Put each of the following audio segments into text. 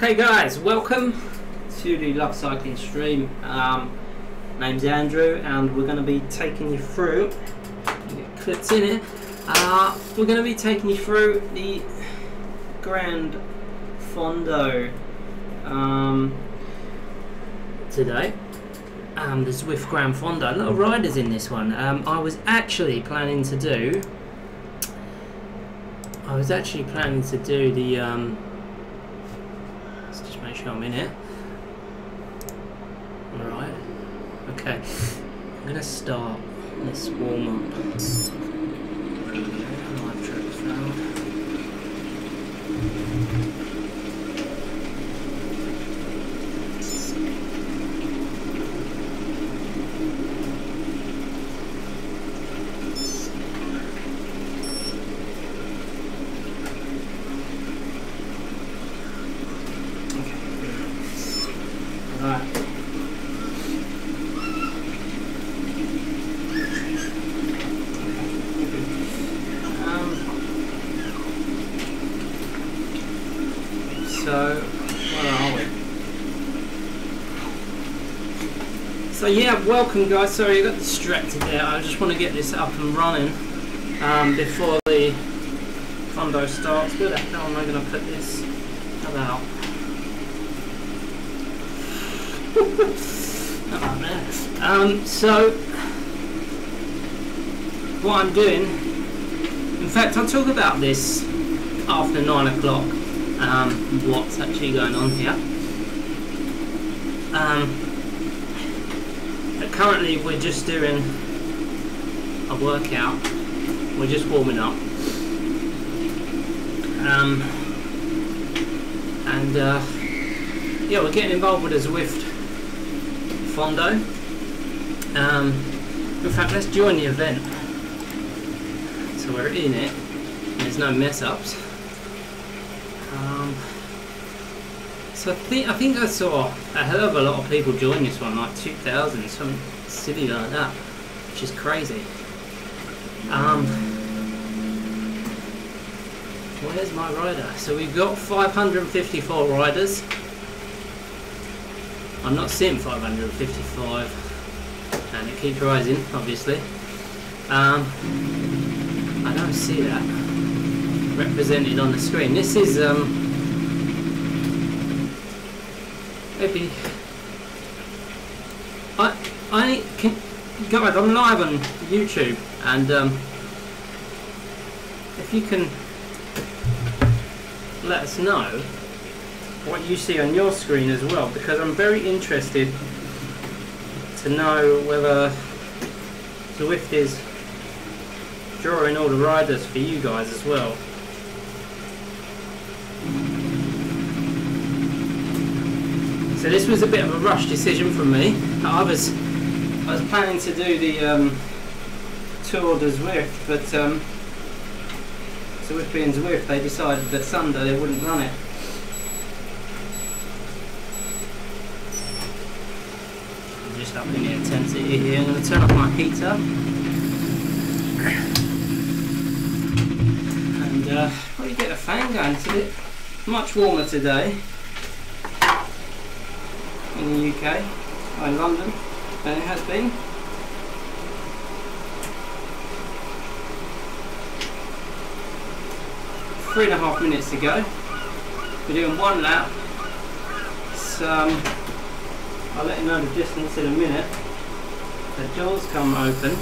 Okay guys, welcome to the Love Cycling stream. Name's Andrew and we're going to be taking you through, get clips in it, we're going to be taking you through the Gran Fondo today. The Zwift Gran Fondo. A lot of riders in this one. I was actually planning to do the let's just make sure I'm in it. Alright. Okay. I'm gonna start this warm up. Live trips now. So yeah, welcome guys. Sorry I got distracted there. I just want to get this up and running before the Fondo starts. Where the hell am I going to put this? How about there? So what I'm doing, in fact I'll talk about this after 9 o'clock, what's actually going on here. Currently we're just doing a workout, we're just warming up, yeah, we're getting involved with the Zwift Fondo. In fact, let's join the event, so we're in it, there's no mess ups. So I think I saw a hell of a lot of people join this one, like 2,000, something silly like that, which is crazy. Where's my rider? So we've got 554 riders. I'm not seeing 555, and it keeps rising, obviously. I don't see that represented on the screen. This is maybe I can, guys, I'm live on YouTube, and if you can let us know what you see on your screen as well, because I'm very interested to know whether Zwift is drawing all the riders for you guys as well. So this was a bit of a rush decision from me. I was planning to do the Tour de Zwift, but Zwift being Zwift, they decided that Sunday they wouldn't run it. I'm just upping the intensity here. I'm going to turn off my heater and probably get a fan going. It's a bit much warmer today in the UK, or in London, than it has been. Three and a half minutes to go. We're doing one lap. So I'll let you know the distance in a minute. The doors come open.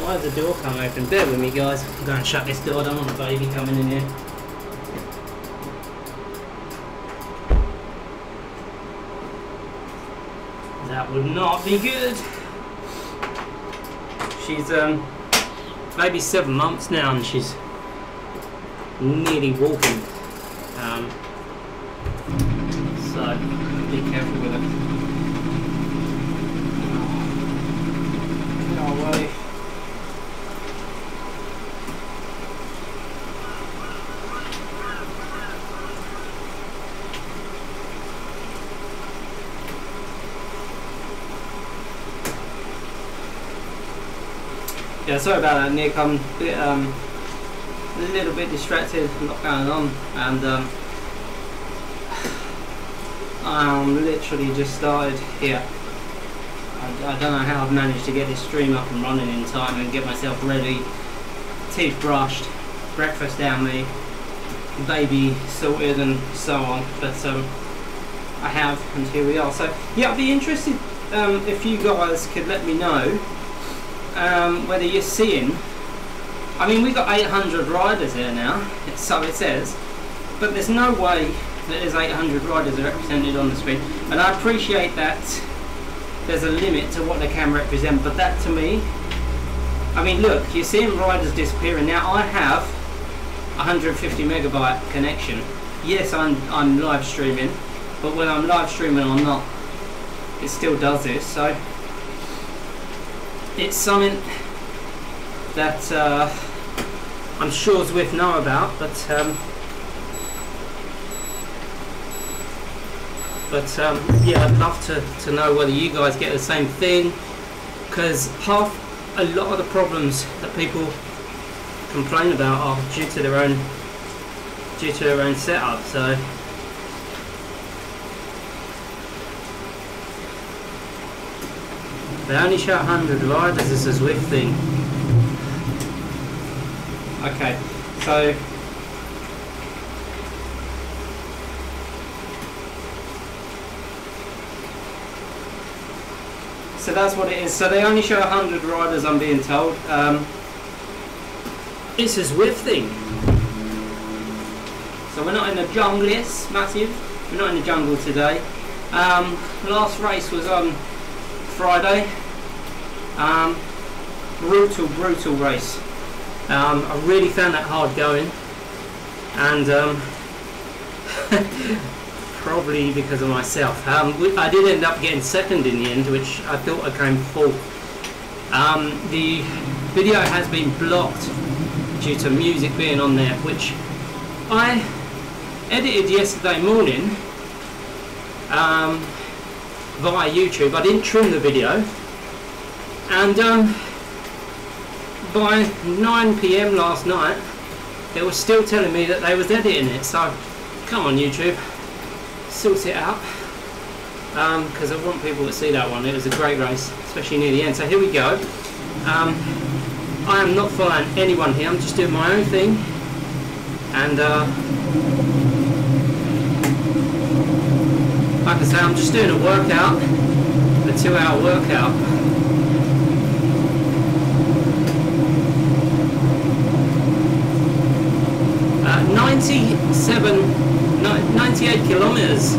Why has the door come open? Bear with me guys. I'm going to shut this door. I don't want a baby coming in here. That would not be good. She's maybe 7 months now, and she's nearly walking. So be careful with her. No way. Yeah, sorry about that, Nick. I'm a little bit distracted, a lot going on, and literally just started here. I don't know how I've managed to get this stream up and running in time and get myself ready, teeth brushed, breakfast down me, baby sorted and so on, but I have, and here we are. So yeah, I'd be interested if you guys could let me know whether you're seeing, I mean, we've got 800 riders here now, so it says, but there's no way that there's 800 riders represented on the screen, and I appreciate that there's a limit to what they can represent, but that to me, I mean, look, you're seeing riders disappearing. Now I have 150 megabyte connection. Yes, I'm live streaming, but when I'm live streaming or not, it still does this. So it's something that I'm sure Zwift know about, but yeah, I'd love to know whether you guys get the same thing, because a lot of the problems that people complain about are due to their own setup. So they only show 100 riders as a Zwift thing. Okay, so that's what it is. So they only show 100 riders, I'm being told. It's a Zwift thing. So we're not in the jungle, yes, massive. We're not in the jungle today. Last race was on Friday. Brutal race. I really found that hard going, and probably because of myself. I did end up getting second in the end, which I thought I came fourth. The video has been blocked due to music being on there, which I edited yesterday morning via YouTube. I didn't trim the video, and by 9 PM last night they were still telling me that they was editing it. So come on YouTube, sort it out, because I want people to see that one. It was a great race, especially near the end. So here we go. I am not following anyone here, I'm just doing my own thing, and like I say, I'm just doing a workout, a 2-hour workout. 98 kilometers.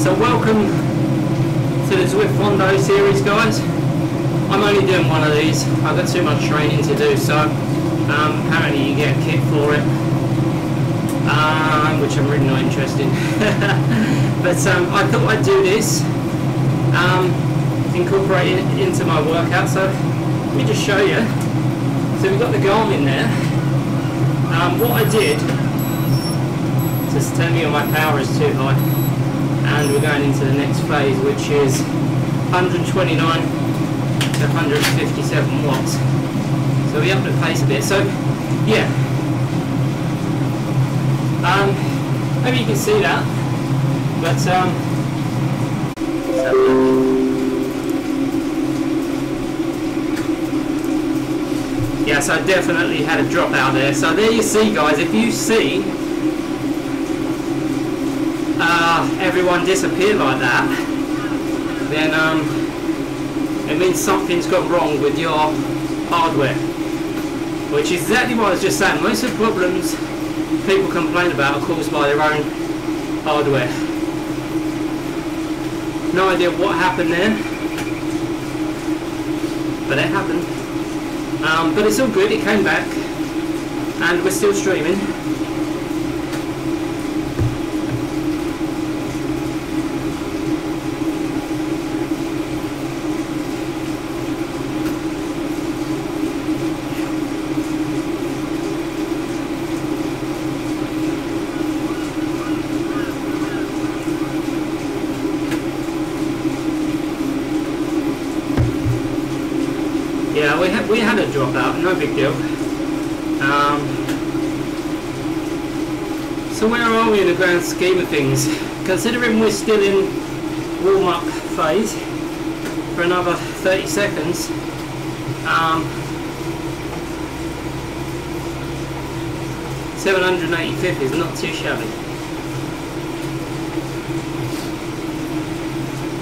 So welcome to the Zwift Fondo series, guys. I'm only doing one of these. I've got too much training to do, so apparently you get a kit for it, which I'm really not interested in. But I thought I'd do this, incorporate it into my workout. So let me just show you. So we've got the Garmin there. What I did, just tell me my power is too high, and we're going into the next phase, which is 129 to 157 watts. So we up the pace a bit. So yeah, maybe you can see that, but let's have a look. Yes, I definitely had a drop out there. So there you see, guys, if you see everyone disappear like that, then it means something's gone wrong with your hardware, which is exactly what I was just saying. Most of the problems people complain about are caused by their own hardware. No idea what happened there, but it happened. But it's all good, it came back, and we're still streaming. Yeah, we had a dropout, no big deal. So where are we in the grand scheme of things? Considering we're still in warm-up phase for another 30 seconds, 785th is not too shabby.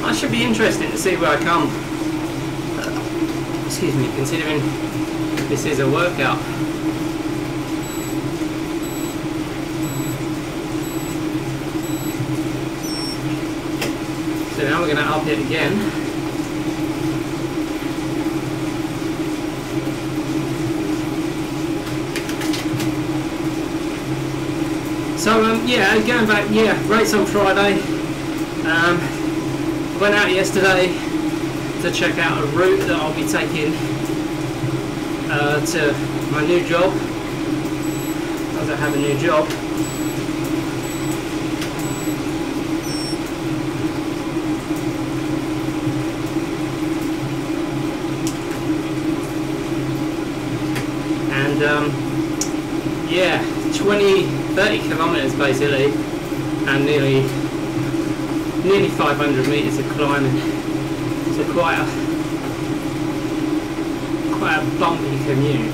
That should be interesting to see where I come. Excuse me, considering this is a workout. So now we're going to up it again. So yeah, going back, race on Friday. Went out yesterday to check out a route that I'll be taking to my new job, as I have a new job. And yeah, 30 kilometers basically, and nearly 500 meters of climbing. So quite a bumpy commute.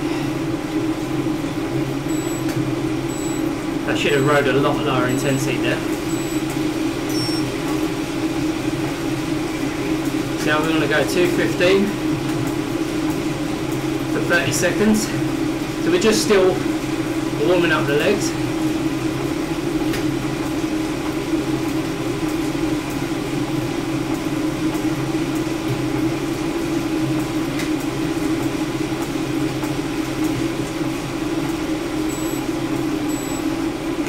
I should have rode a lot lower intensity there. So now we're going to go 2:15 for 30 seconds. So we're just still warming up the legs.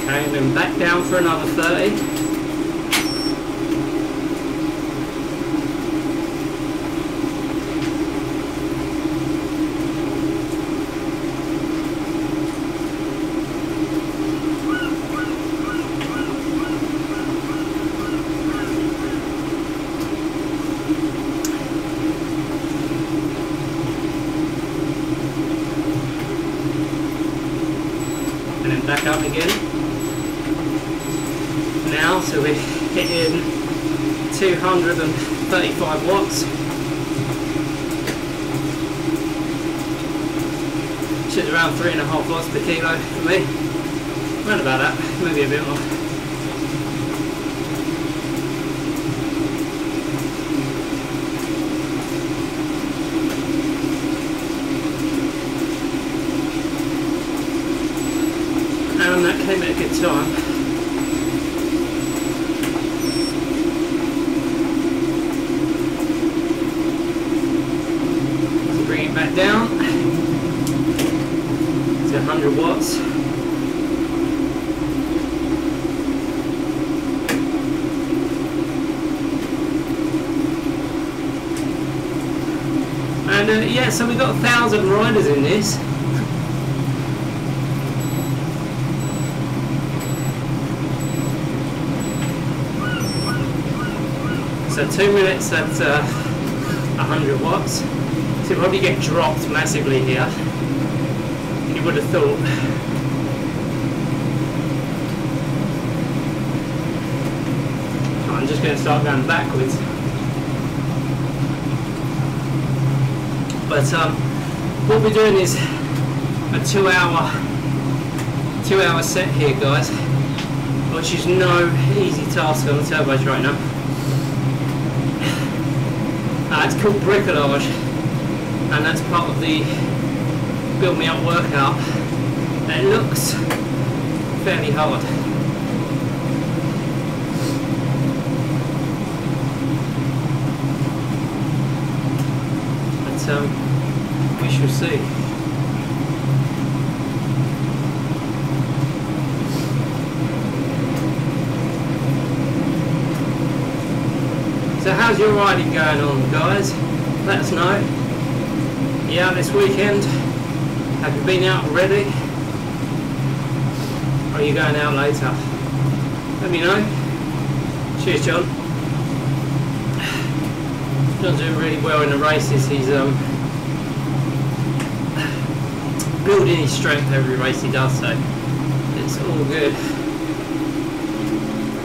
And then back down for another 30. And then back up again. Now, so we're hitting 235 watts, which is around 3.5 watts per kilo for me, around about that, maybe a bit more. And that came at a good time. Back down to 100 watts. And yeah, so we've got 1,000 riders in this. So 2 minutes at 100 watts. So you probably get dropped massively here. You would have thought. I'm just going to start going backwards. But what we're doing is a 2 hour set here, guys, which is no easy task on the turbos right now. It's called bricolage. And that's part of the build me up workout. It looks fairly hard. But we shall see. So how's your riding going on, guys? Let us know. You out this weekend? Have you been out already? Or are you going out later? Let me know. Cheers, John. John's doing really well in the races. He's building his strength every race he does, so it's all good.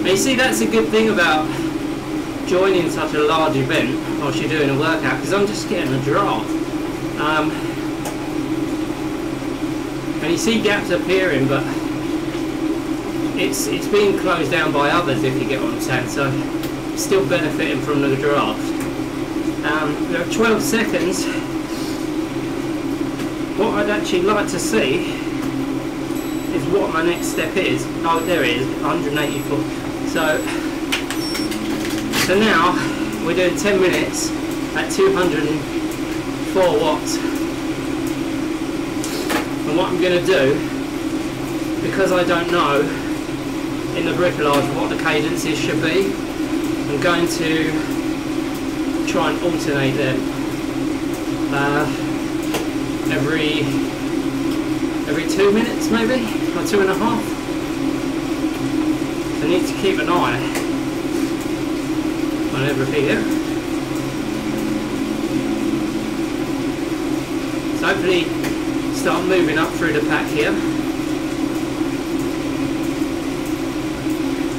Now you see, that's a good thing about joining such a large event whilst you're doing a workout, because I'm just getting a draft. And you see gaps appearing, but it's being closed down by others, if you get what I'm saying, so still benefiting from the draft. There are 12 seconds. What I'd actually like to see is what my next step is. Oh, there it is, 180 foot. So now we're doing 10 minutes at 204 watts. And what I'm going to do, because I don't know in the bricolage what the cadences should be, I'm going to try and alternate them every 2 minutes maybe, or 2.5. So I need to keep an eye on everything here. So hopefully start moving up through the pack here.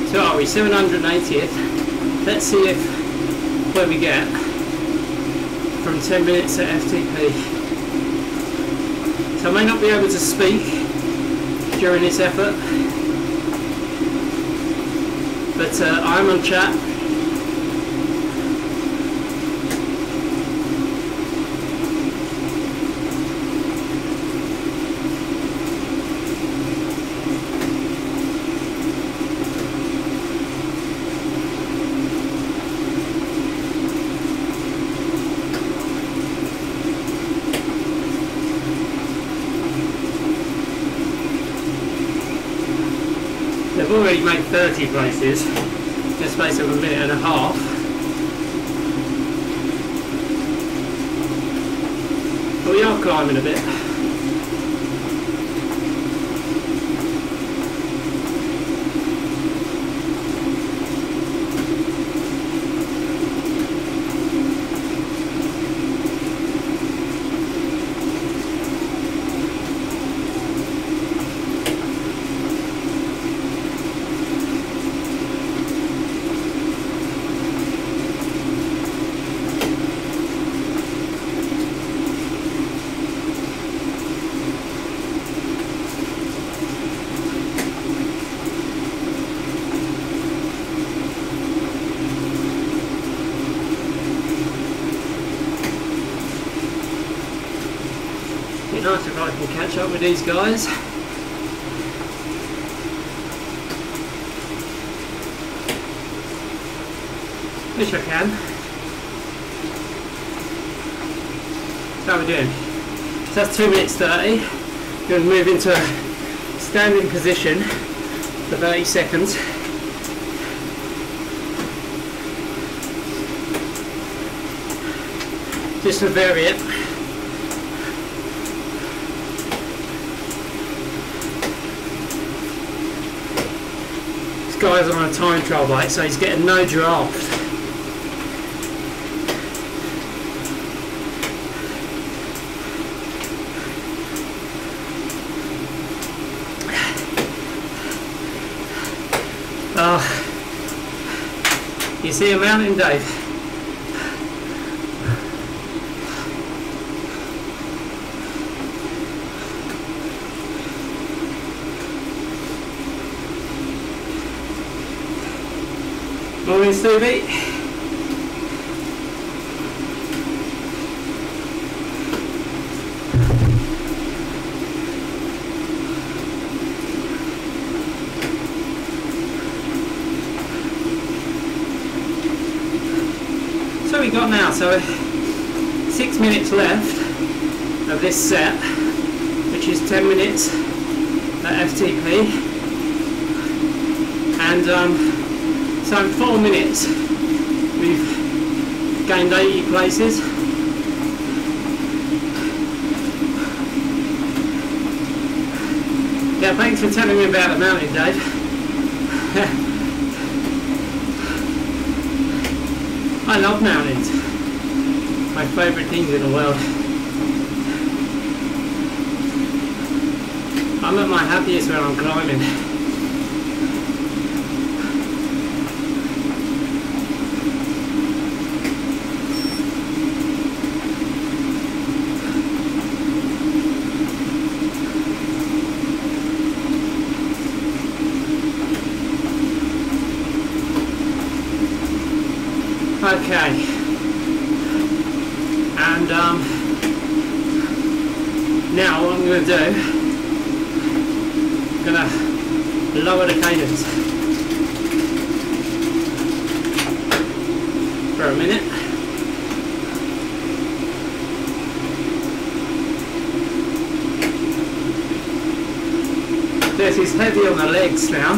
So are we 780th? Let's see where we get from 10 minutes at FTP. So I may not be able to speak during this effort, but I'm on chat. They've already made 30 places in the space of a minute and a half. But we are climbing a bit. Nice if I can catch up with these guys. Wish I can. So how are we doing? So that's 2 minutes 30. We're going to move into a standing position for 30 seconds. Just to vary it. Guy's on a time trial bike, so he's getting no draft. You see a mountain, Dave? Morning, Stevie. So we got now, so 6 minutes left of this set, which is 10 minutes at FTP, and so in 4 minutes we've gained 80 places. Yeah, thanks for telling me about the mountain, Dave. I love mountains. My favourite things in the world. I'm at my happiest when I'm climbing. Okay, and now what I'm going to do, I'm going to lower the cadence for a minute. This is heavy on the legs now.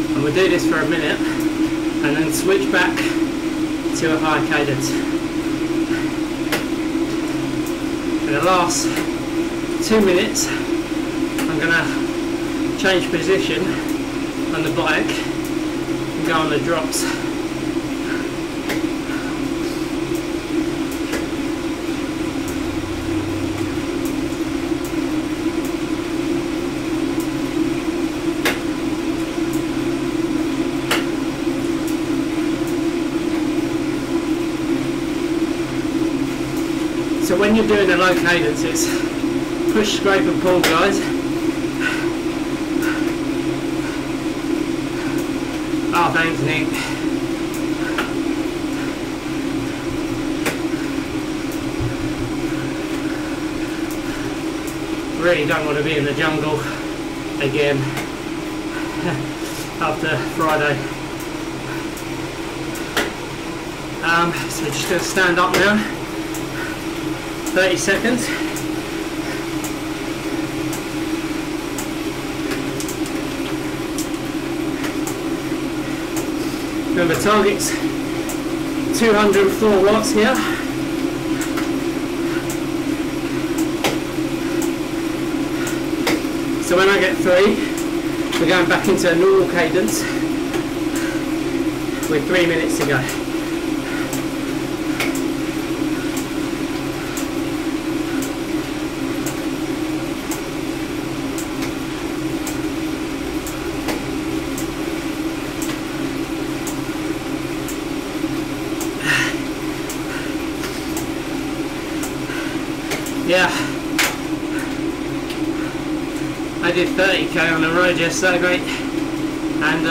And we'll do this for a minute and then switch back to a high cadence. In the last 2 minutes I'm going to change position on the bike and go on the drops. So when you're doing the low cadences, push, scrape and pull, guys. Oh, thanks Nick. Really don't want to be in the jungle again after Friday. So we're just going to stand up now. 30 seconds. Remember, target's 204 watts here. So when I get 3, we're going back into a normal cadence with 3 minutes to go. Yeah, I did 30k on the road yesterday, great, and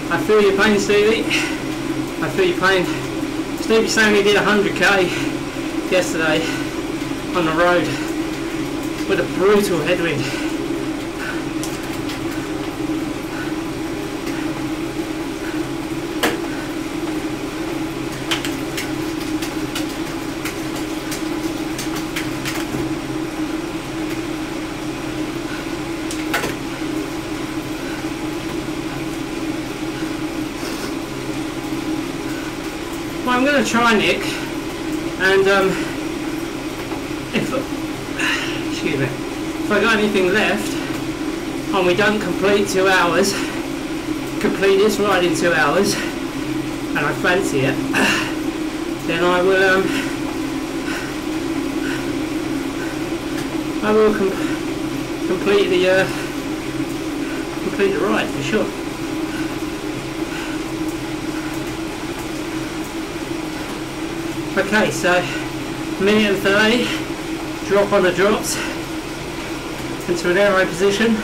I feel your pain, Stevie. I feel your pain. Stevie saying he did 100k yesterday on the road with a brutal headwind. Well, I'm going to try, Nick, and excuse me, if I got anything left and we don't complete 2 hours, complete this ride in 2 hours, and I fancy it, then I will complete the ride for sure. Okay, so 1:30, drop on the drops into an aero position,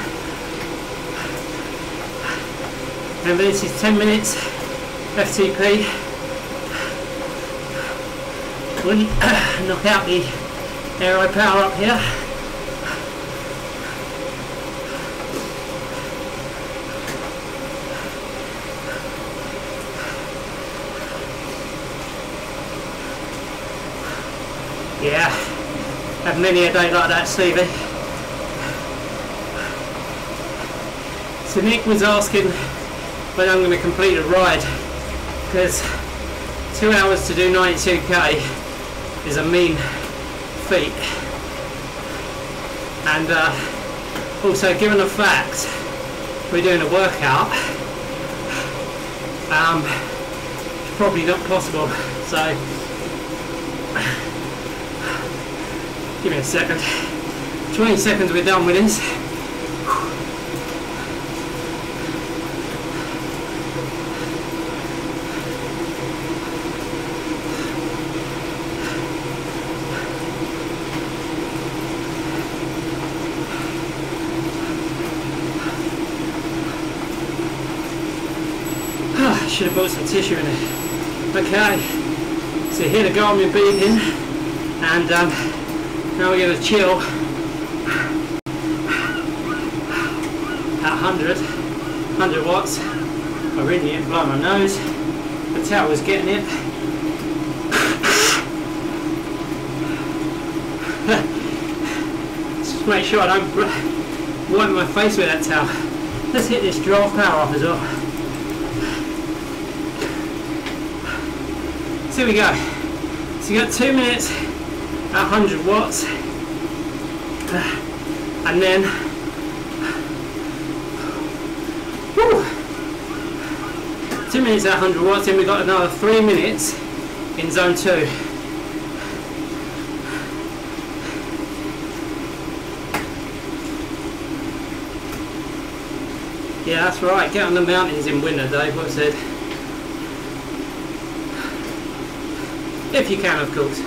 and this is 10 minutes FTP. We'll knock out the aero power up here. Yeah, have many a day like that, Stevie. So Nick was asking when I'm going to complete a ride, because 2 hours to do 92k is a mean feat, and also given the fact we're doing a workout, it's probably not possible. So give me a second. 20 seconds, we're done with this. should have put some tissue in it. Okay, so here the Garmin beeping, and now we're going to chill at 100 watts. I really need to blow my nose. The towel was getting it. Just make sure I don't wipe my face with that towel. Let's hit this draft power off as well. So here we go. So you got 2 minutes at 100 watts, and then whew, 2 minutes at 100 watts, and we've got another 3 minutes in zone 2. Yeah, that's right, get on the mountains in winter, Dave, what I said. If you can, of course.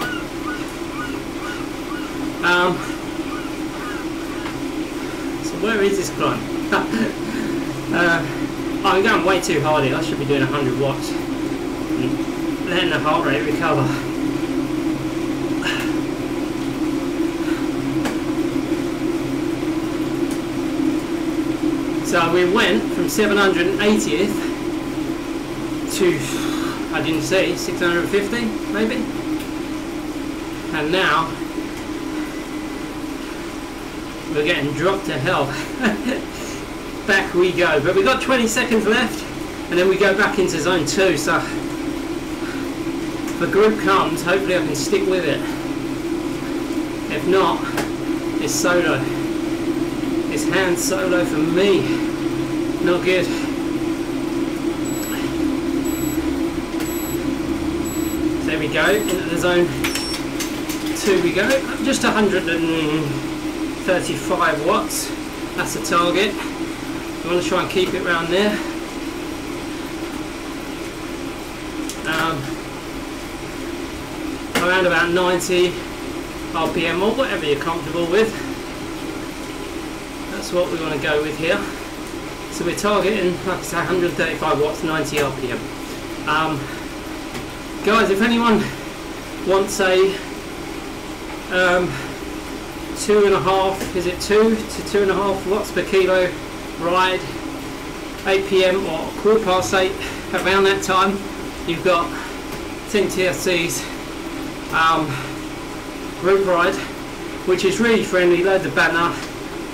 So where is this climb? I'm going way too hard here. I should be doing 100 watts. And letting the heart rate recover. So we went from 780th to, I didn't see, 650 maybe? And now we're getting dropped to hell. Back we go, but we've got 20 seconds left and then we go back into zone 2, so if the group comes, hopefully I can stick with it. If not, it's solo. It's hand solo for me. Not good. So there we go, into the zone 2 we go. Just 135 watts. That's the target. I want to try and keep it around there. Around about 90 RPM or whatever you're comfortable with. That's what we want to go with here. So we're targeting, like I say, 135 watts, 90 RPM. Guys, if anyone wants a 2.5, is it 2 to 2.5 watts per kilo ride, 8 PM or 8:15, around that time, you've got 10 TFC's group ride, which is really friendly, loads of banter,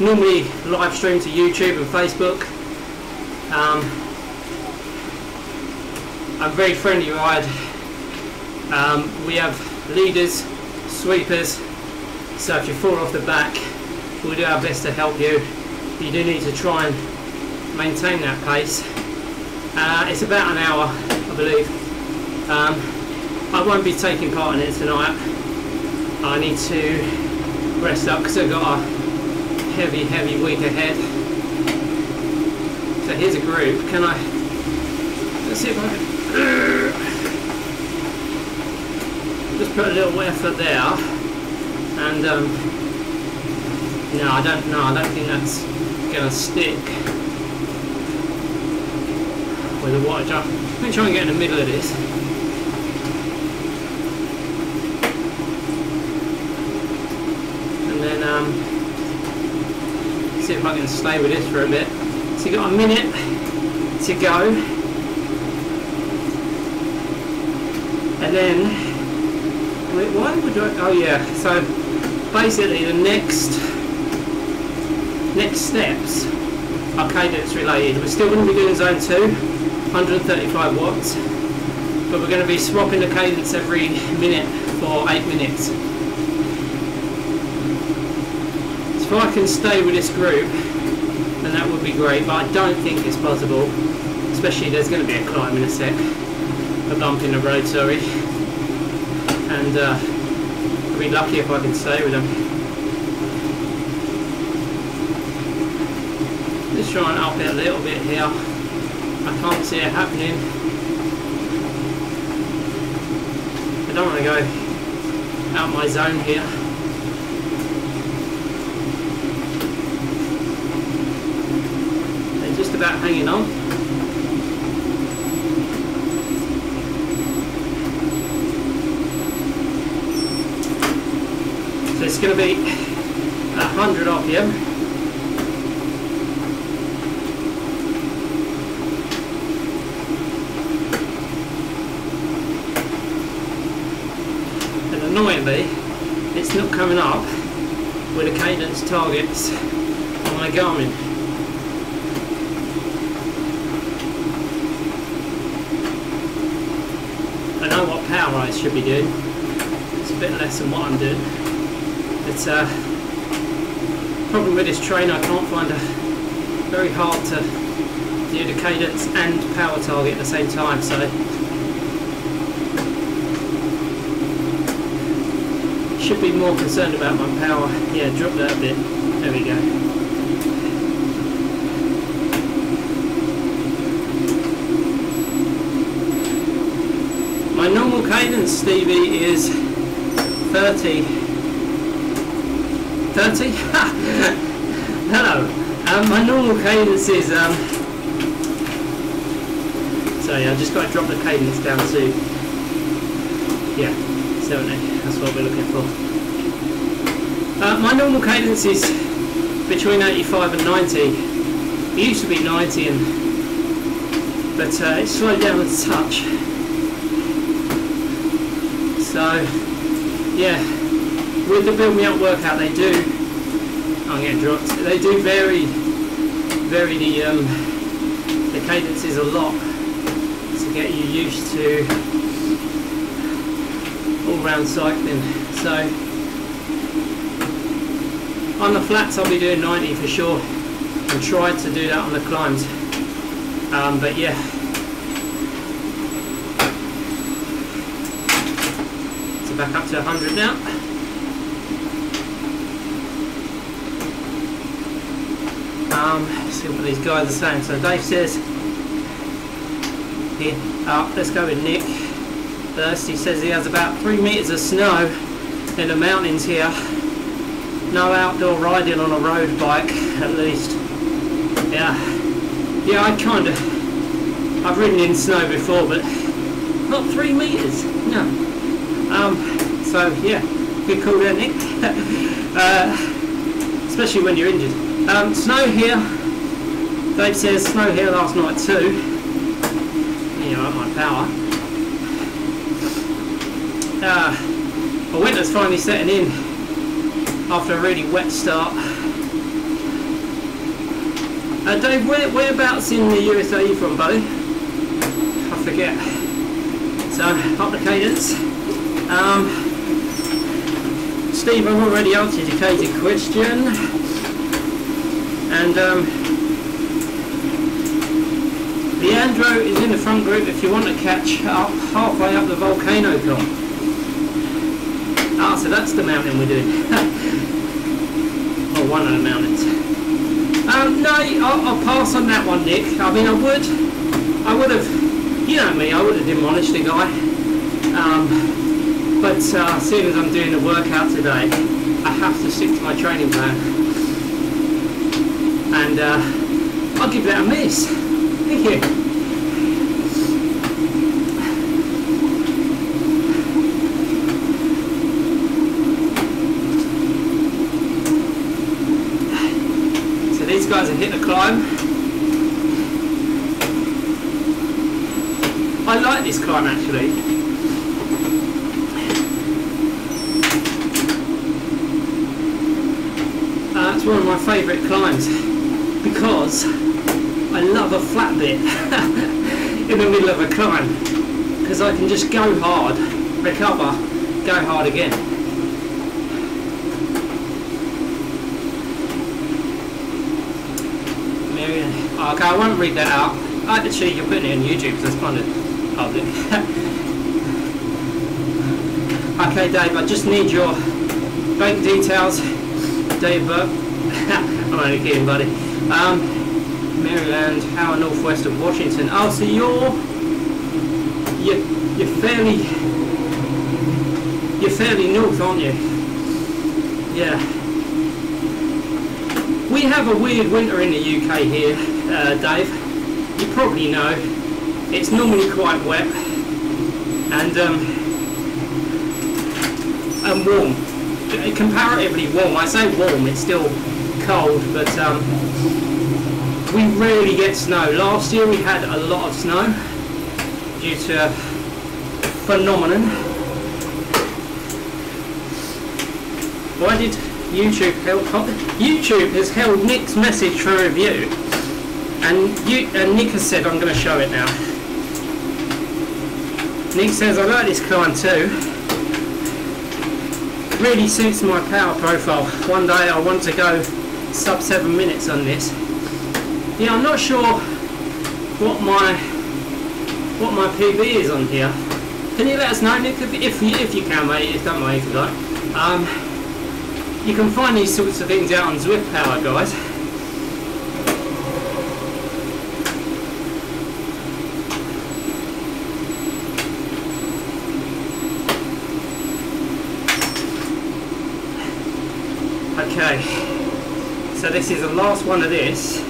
normally live stream to YouTube and Facebook. A very friendly ride. We have leaders, sweepers, so if you fall off the back, we'll do our best to help you. You do need to try and maintain that pace. It's about an hour, I believe. I won't be taking part in it tonight. I need to rest up because I've got a heavy week ahead. So here's a group. Can I? Let's see if I can just put a little effort there. And no, I don't think that's gonna stick with the water jar. Let me try and get in the middle of this. And then see if I can stay with this for a bit. So you've got a minute to go. And then, why would I, oh yeah, so basically the next steps are cadence related. We're still going to be doing zone 2, 135 watts, but we're going to be swapping the cadence every minute for 8 minutes. So if I can stay with this group, then that would be great, but I don't think it's possible, especially there's going to be a climb in a sec, a bump in the road, sorry, and I'll be lucky if I can stay with them. Just try and up it a little bit here. I can't see it happening. I don't want to go out my zone here. They're just about hanging on. it's going to be 100 RPM. And annoyingly, it's not coming up with the cadence targets on my Garmin. I know what power I should be doing. It's a bit less than what I'm doing. It's problem with this train, I can't find very hard to do the cadence and power target at the same time, so should be more concerned about my power. Yeah, drop that a bit. There we go. My normal cadence, Stevie, is 30. 30? Hello. My normal cadence is sorry, I just got to drop the cadence down to, yeah, 70. That's what we're looking for. My normal cadence is between 85 and 90. It used to be 90, but it slowed down a touch. So, yeah, with the Build Me Up workout, they do. I'm getting dropped. They do vary the cadences a lot to get you used to all-round cycling. So on the flats I'll be doing 90 for sure, and try to do that on the climbs. But yeah, so back up to 100 now. Let's see what these guys are saying. So Dave says here, let's go with Nick first. He says he has about 3 meters of snow in the mountains here. No outdoor riding on a road bike, at least. Yeah, I've ridden in snow before, but not 3 meters. No. So yeah, good call there, Nick. Especially when you're injured. Snow here. Dave says snow here last night too. You know, at my power. Well, winter's finally setting in after a really wet start. Dave, whereabouts in the USA are you from, buddy? I forget. So, up the cadence. Steve, I've already answered your cadence question. And Leandro is in the front group if you want to catch up halfway up the volcano top. Ah, so that's the mountain we're doing. Or one of the mountains. No, I'll pass on that one, Nick. I mean, I would have, you know me, I would have demolished the guy. But as soon as I'm doing the workout today, I have to stick to my training plan. And I'll give that a miss. Thank you. So these guys have hit the climb. I like this climb actually. It's one of my favourite climbs, because I love a flat bit in the middle of a climb, because I can just go hard, recover, go hard again. Marion. Okay, I won't read that out. I like the cheek you're putting it on YouTube, so that's kind of lovely. Okay, Dave, I just need your bank details, date of birth. I'm only kidding, buddy. Maryland, hour northwest of Washington. Oh, so you're fairly north, aren't you? Yeah. We have a weird winter in the UK here, Dave. You probably know. It's normally quite wet and warm. comparatively warm. I say warm, it's still cold, but we rarely get snow. Last year we had a lot of snow due to a phenomenon. Why did YouTube help? YouTube has held Nick's message for review, and Nick has said, I'm going to show it now. Nick says, I like this climb too. Really suits my power profile. One day I want to go sub 7 minutes on this. Yeah, I'm not sure what my PB is on here. Can you let us know, Nick, if you can, mate? Don't mind if you like. You can find these sorts of things out on Zwift Power, guys. Okay, so this is the last one of this.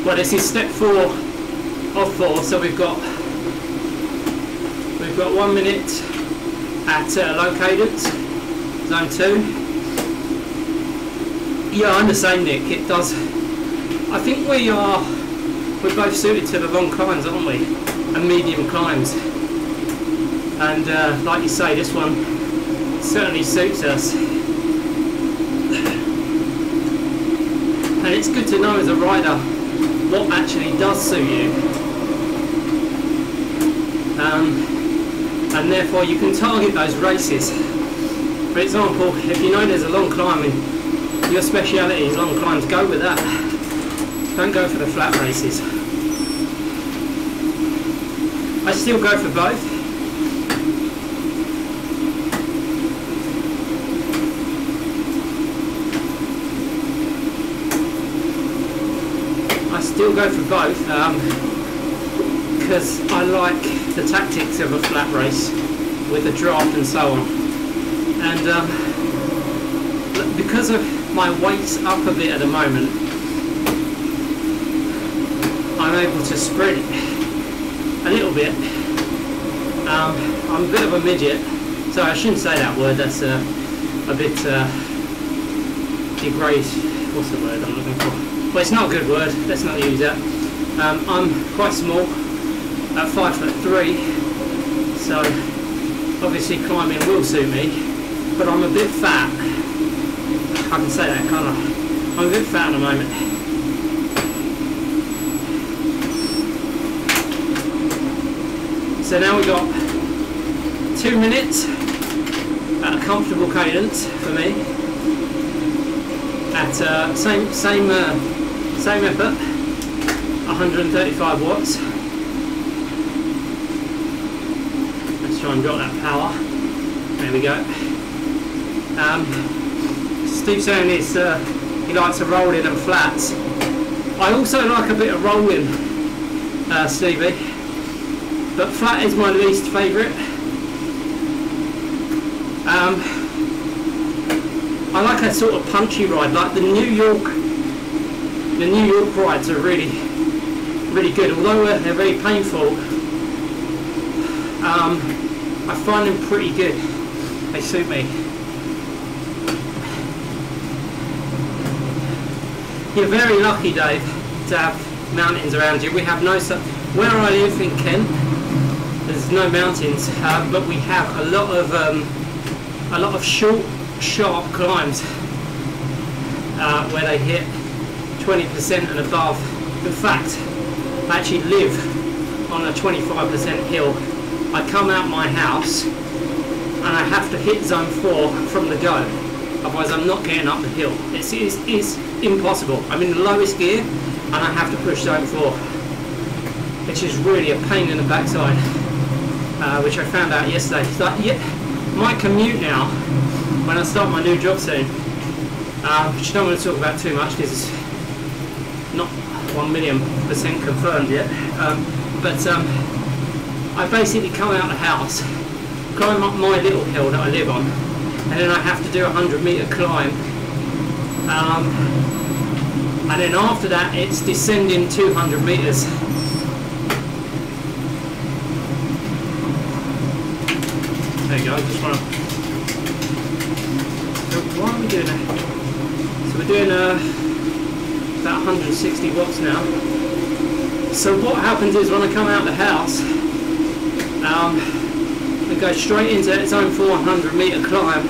Well, this is step 4 of 4, so we've got 1 minute at low cadence, zone 2. Yeah, I'm the same, Nick. It does. I think we're both suited to the long climbs, aren't we? And medium climbs. And like you say, this one certainly suits us. And it's good to know as a rider what actually does suit you. And therefore you can target those races. For example, if you know there's a long climb and your speciality is long climbs, go with that. Don't go for the flat races. I still go for both. I still go for both because I like the tactics of a flat race with a draft and so on. And because of my weight's up a bit at the moment, I'm able to sprint a little bit. I'm a bit of a midget, so I shouldn't say that word. That's a bit degraded. What's the word I'm looking for? Well, it's not a good word. Let's not use that. I'm quite small, at 5'3", so obviously climbing will suit me. But I'm a bit fat. I can say that, can't I? I'm a bit fat at the moment. So now we've got 2 minutes at a comfortable cadence for me, at same effort, 135 watts. Let's try and drop that power. There we go. Steve's saying he likes to roll in and flats. I also like a bit of rolling, Stevie. But flat is my least favourite. I like a sort of punchy ride, like the New York rides are really, really good. Although they're very painful, I find them pretty good. They suit me. You're very lucky, Dave, to have mountains around you. We have no such. Where I live in Kent, there's no mountains, but we have a lot of short, sharp climbs where they hit 20% and above. In fact, I actually live on a 25% hill. I come out my house and I have to hit zone 4 from the go, otherwise I'm not getting up the hill. It's impossible. I'm in the lowest gear and I have to push zone 4, which is really a pain in the backside, which I found out yesterday. So, yeah, my commute now, when I start my new job soon, which I don't want to talk about too much because it's not 1,000,000% confirmed yet, but I basically come out of the house, climb up my little hill that I live on, and then I have to do a 100-metre climb, and then after that it's descending 200 metres, There you go, I just want to... So what are we doing now? So we're doing about 160 watts now. So what happens is when I come out of the house, it goes straight into its own 400 metre climb.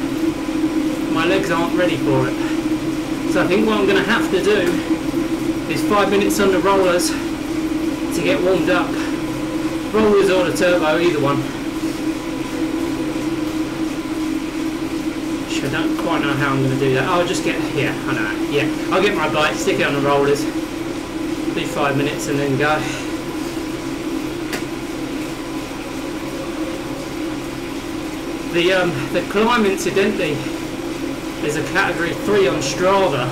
My legs aren't ready for it. So I think what I'm going to have to do is 5 minutes on the rollers to get warmed up. Rollers or the turbo, either one. I don't quite know how I'm going to do that. I'll just get, yeah, I know, yeah. I'll get my bike, stick it on the rollers, do 5 minutes and then go. The climb, incidentally, is a category 3 on Strava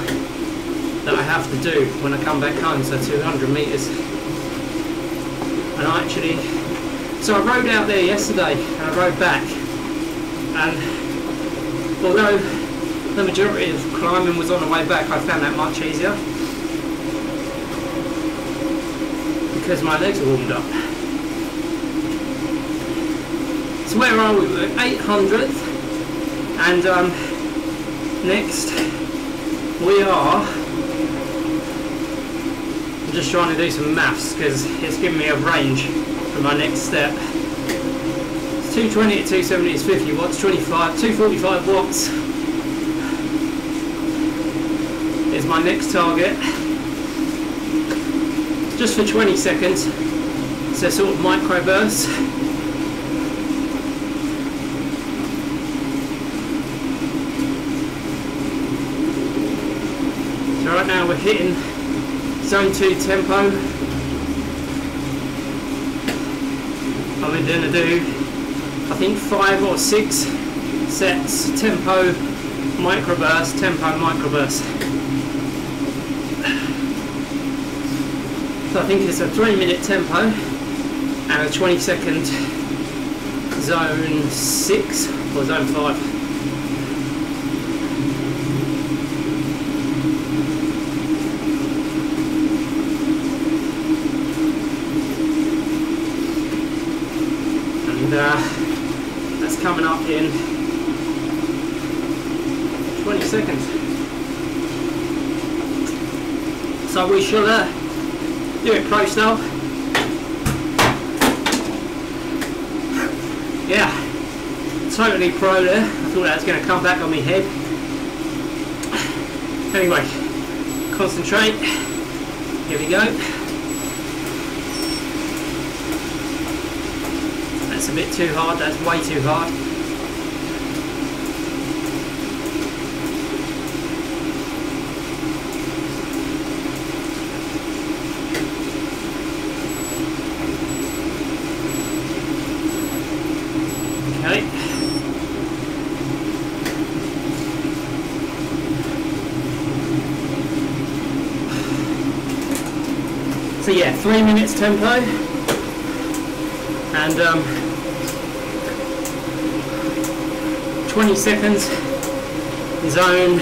that I have to do when I come back home, so 200 metres. And I actually, so I rode out there yesterday and I rode back, and although the majority of climbing was on the way back, I found that much easier because my legs are warmed up. So where are we? We're 800th, and next we are, I'm just trying to do some maths because it's giving me a range for my next step. 220 to 270 is 50 watts, 245 watts is my next target, just for 20 seconds, so sort of micro bursts. So right now we're hitting zone 2 tempo. I'm going to do, I think 5 or 6 sets, tempo, microburst, tempo, microburst. So I think it's a 3-minute tempo and a 20-second zone 6 or zone 5. That's coming up in 20 seconds. So we shall do it pro style. Yeah, totally pro there. I thought that was going to come back on my head. Anyway, concentrate. Here we go. That's a bit too hard, that's way too hard. Okay. So yeah, 3 minutes tempo, and 20 seconds zone,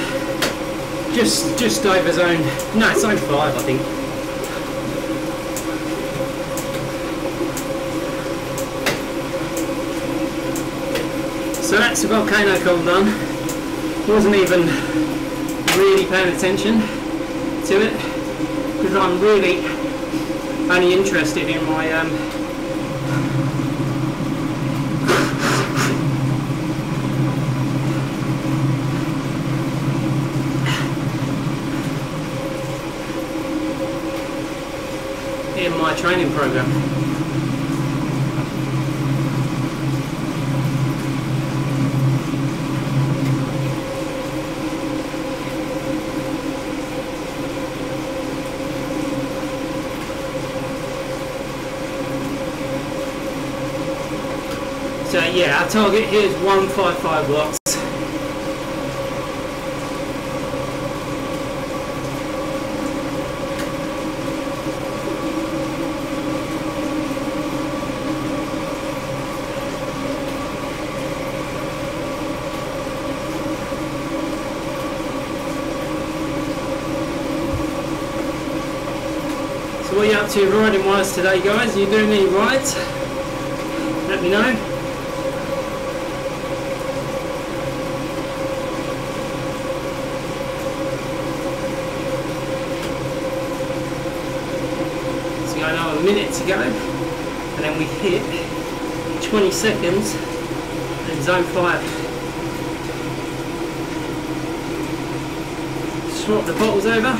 just over zone, no, it's zone 5 I think. So that's the volcano column done. Wasn't even really paying attention to it because I'm really only interested in my training program. So yeah, our target here is 155 watts. So what are you up to riding wise today, guys? Are you doing any rides? Let me know. minute to go, and then we hit 20 seconds in zone 5. Swap the bottles over,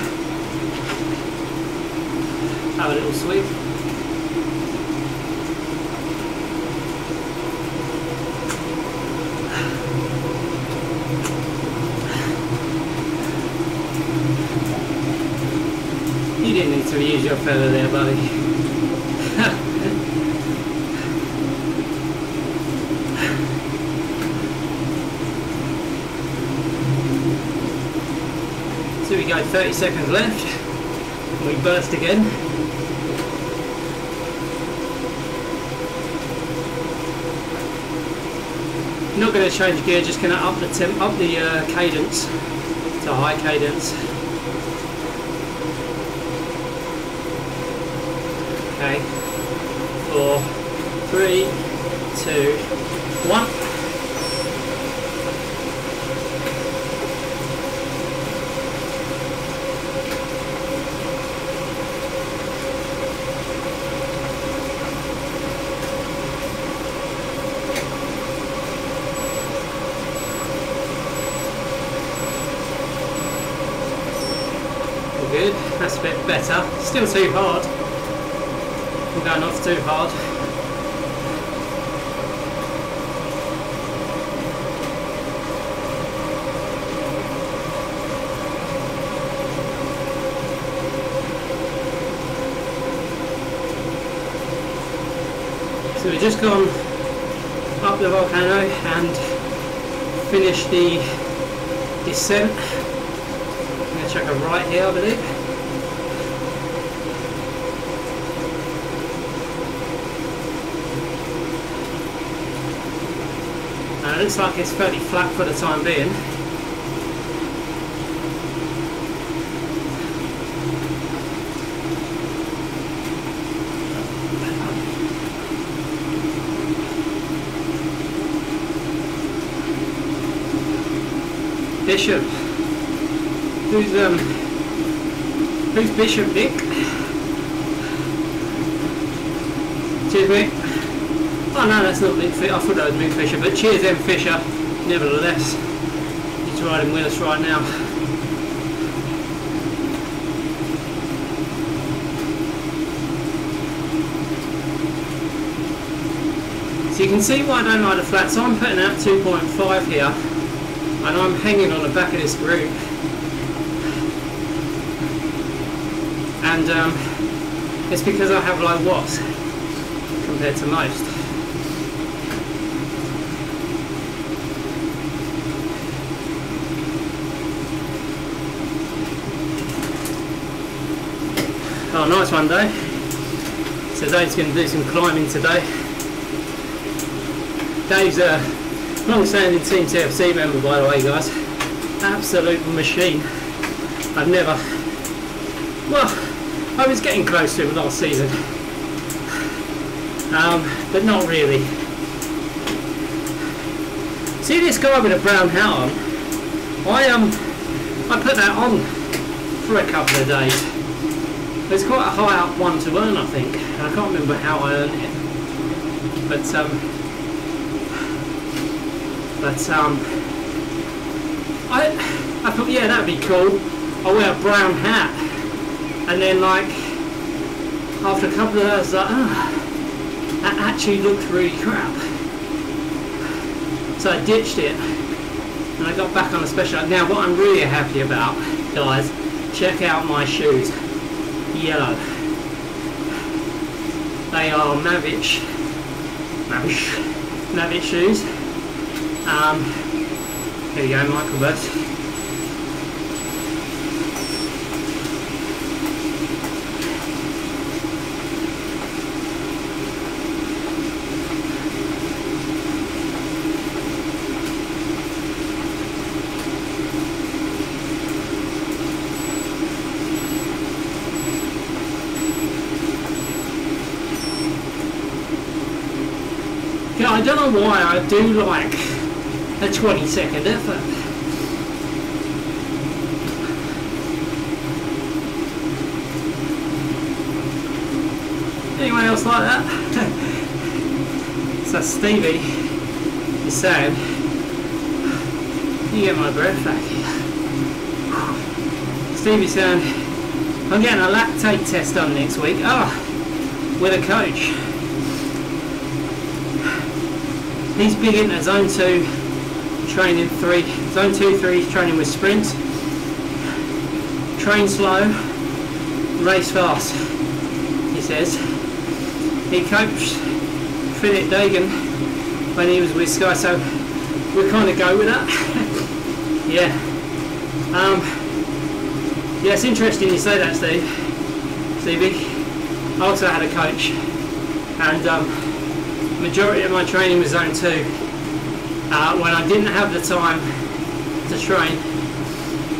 have a little sweep. You didn't need to use your feather there, buddy. So we go 30 seconds left, and we burst again. Not going to change gear, just going to up the cadence to high cadence. Okay, 4, 3, 2, 1. Good, that's a bit better. Still too hard. I'm going off too hard. So we've just gone up the volcano and finished the descent. I'm going to check a right here, I believe. It looks like it's fairly flat for the time being. Bishop. Who's Bishop Dick? Cheers, mate. Oh no, that's not Big Fisher. I thought that was Big Fisher, but cheers, M Fisher. Nevertheless, he's riding with us right now. So you can see why I don't like the flat. So I'm putting out 2.5 here, and I'm hanging on the back of this group. And it's because I have low watts compared to most. Oh, nice one, Dave. So Dave's going to do some climbing today. Dave's a long-standing Team TFC member, by the way, guys. Absolute machine. I've never... Well, I was getting close to him last season. But not really. See this guy with a brown hat on? I put that on for a couple of days. It's quite a high up one to earn, I think, and I can't remember how I earned it. But I thought, yeah, that'd be cool. I'll wear a brown hat, and then like after a couple of hours, like, that actually looked really crap. So I ditched it, and I got back on a special. Now, what I'm really happy about, guys, check out my shoes. Yellow. They are Mavic shoes. Here you go, Michael Burst. Yeah, I don't know why I do like a 20-second effort. else like that? So Stevie is saying, you get my breath back here. Stevie's saying, I'm getting a lactate test done next week. Oh, with a coach. He's big into zone 2 training, zone 2, 3 he's training with sprints. Train slow, race fast, he says. He coached Philip Dagan when he was with Sky, so we'll kind of go with that. Yeah. Yeah, it's interesting you say that, Stevie. I also had a coach, and majority of my training was zone 2. When I didn't have the time to train,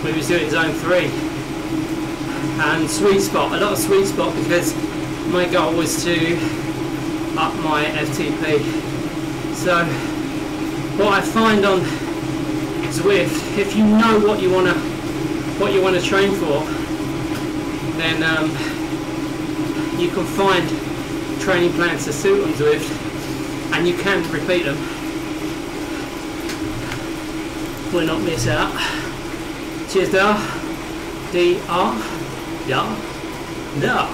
we was doing zone 3 and sweet spot, a lot of sweet spot, because my goal was to up my FTP. So what I find on Zwift, if you know what you want to train for, then you can find training plans to suit on Zwift, and you can repeat them. Will not miss out. Cheers, Dar. DR. Yeah. Da.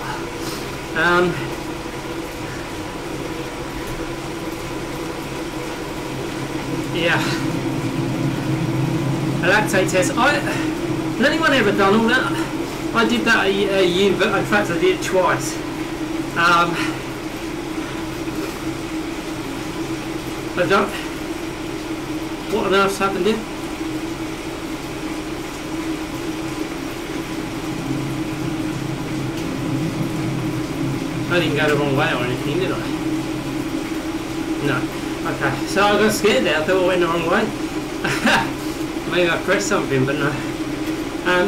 Yeah. A lactate test. Has anyone ever done all that? I did that a year, but in fact I did it twice. I've done. What on earth's happened here? I didn't go the wrong way or anything, did I? No. Okay, so I got scared there. I thought I went the wrong way. Maybe I pressed something, but no.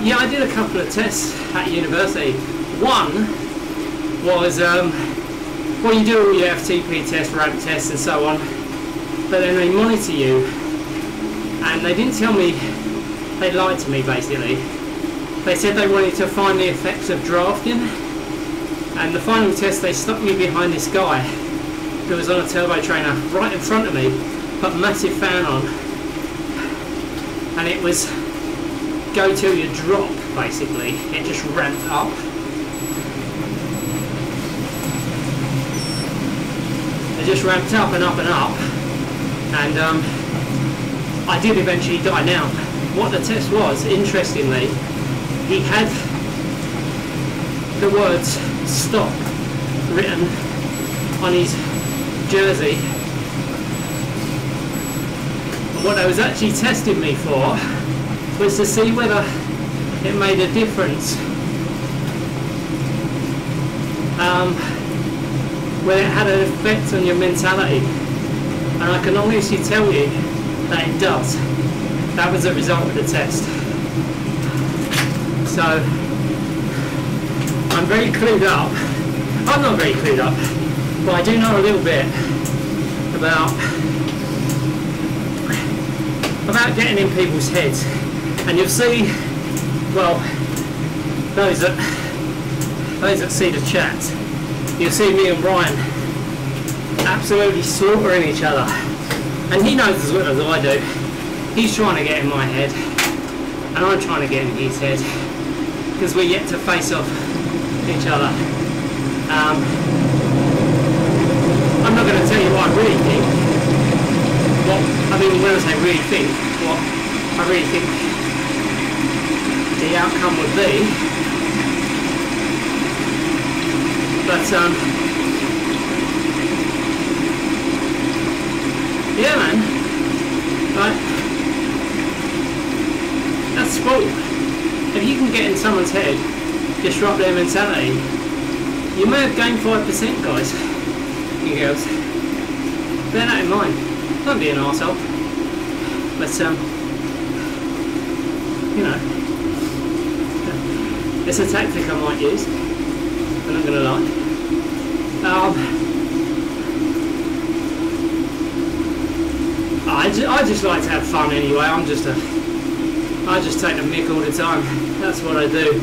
Yeah, I did a couple of tests at university. One was, well, you do all your FTP tests, ramp tests and so on, but then they monitor you, and they didn't tell me, they lied to me basically. They said they wanted to find the effects of drafting, and the final test they stuck me behind this guy who was on a turbo trainer right in front of me, put a massive fan on, and it was go till you drop basically. It just ramped up. It just ramped up and up and up, and I did eventually die. Now, what the test was, interestingly, he had the words "stop" written on his jersey, and what I was actually testing me for was to see whether it made a difference, whether it had an effect on your mentality, and I can honestly tell you that it does. That was the result of the test. So I'm very clued up. I'm not very clued up, but I do know a little bit about getting in people's heads. And you'll see, well, those that see the chat, you'll see me and Brian absolutely slaughtering each other. And he knows as well as I do. He's trying to get in my head, and I'm trying to get in his head, because we're yet to face off each other. I'm not going to tell you what I really think. I mean, when I say really think, what I really think the outcome would be, but yeah, man, right? That's sport. If you can get in someone's head, disrupt their mentality, you may have gained 5%, guys and girls. Bear that in mind. Don't be an arsehole, but you know, it's a tactic I might use. I'm not going to lie. I just like to have fun anyway. I just take the mick all the time. That's what I do.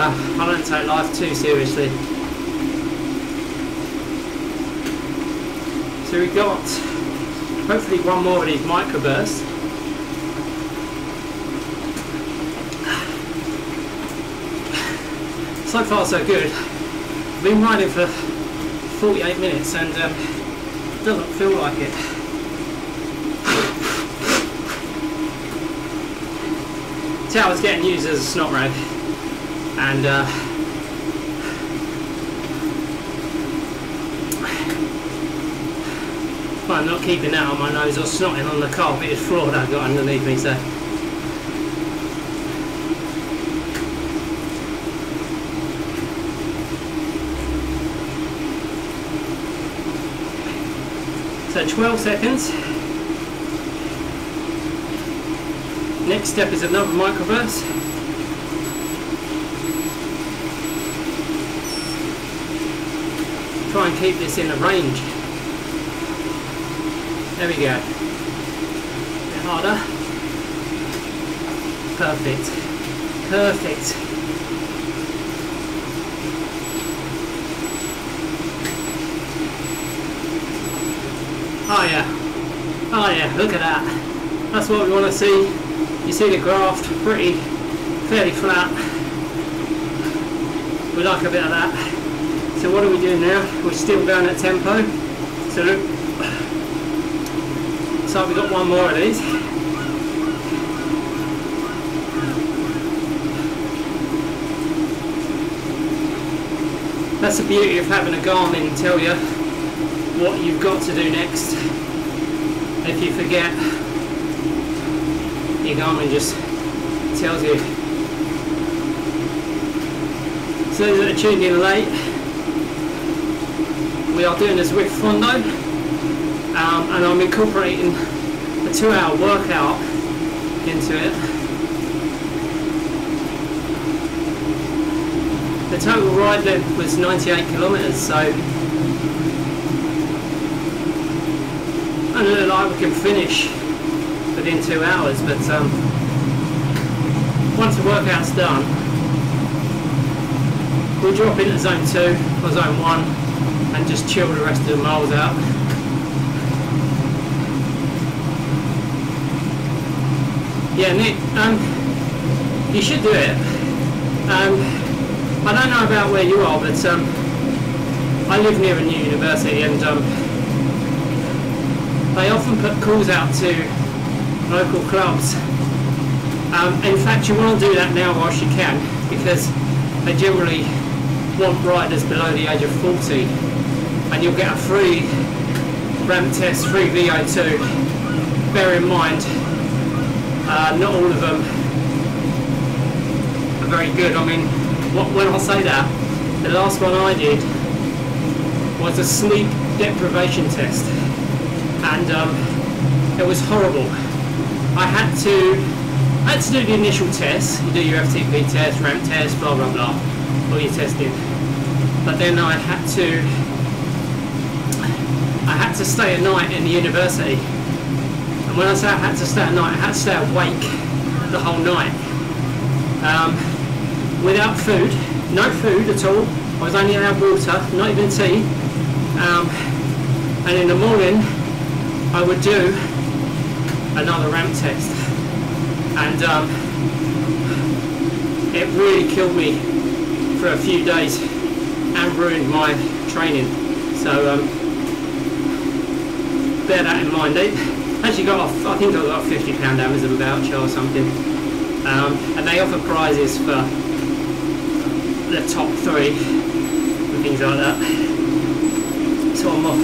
I don't take life too seriously. So we've got hopefully one more of these microbursts. So far so good. I've been riding for 48 minutes and it doesn't feel like it. Tower's getting used as a snot rag, and I'm not keeping that on my nose or snotting on the carpeted floor that I've got underneath me. So So 12 seconds. Next step is another microburst. Try and keep this in a range. There we go. A bit harder. Perfect. Perfect. Oh yeah. Oh yeah, look at that. That's what we want to see. You see the graft fairly flat. We like a bit of that. So what are we doing now? We're still going at tempo. So look. So we've got one more of these. That's the beauty of having a Garmin tell you what you've got to do next. If you forget, your Garmin just tells you. So those that are tuned in late, we are doing a Zwift Fondo, and I'm incorporating a 2-hour workout into it. The total ride length was 98 kilometres, so I don't look like we can finish within 2 hours, but once the workout's done, we'll drop into zone 2 or zone 1 and just chill the rest of the miles out. Yeah, Nick, you should do it. I don't know about where you are, but I live near a new university, and they often put calls out to local clubs. In fact, you want to do that now whilst you can, because they generally want riders below the age of 40, and you'll get a free ramp test, free VO2. Bear in mind, not all of them are very good. I mean, when I say that, the last one I did was a sleep deprivation test, and it was horrible. I had to do the initial tests. You do your FTP test, ramp test, blah blah blah, all your testing. But then I had to stay at night in the university. And when I say I had to stay at night, I had to stay awake the whole night. Without food, no food at all. I was only allowed water, not even tea. And in the morning, I would do another ramp test. And it really killed me for a few days and ruined my training. So bear that in mind. They actually got off, I think I got a £50 Amazon voucher or something. And they offer prizes for the top 3 and things like that. So I'm off.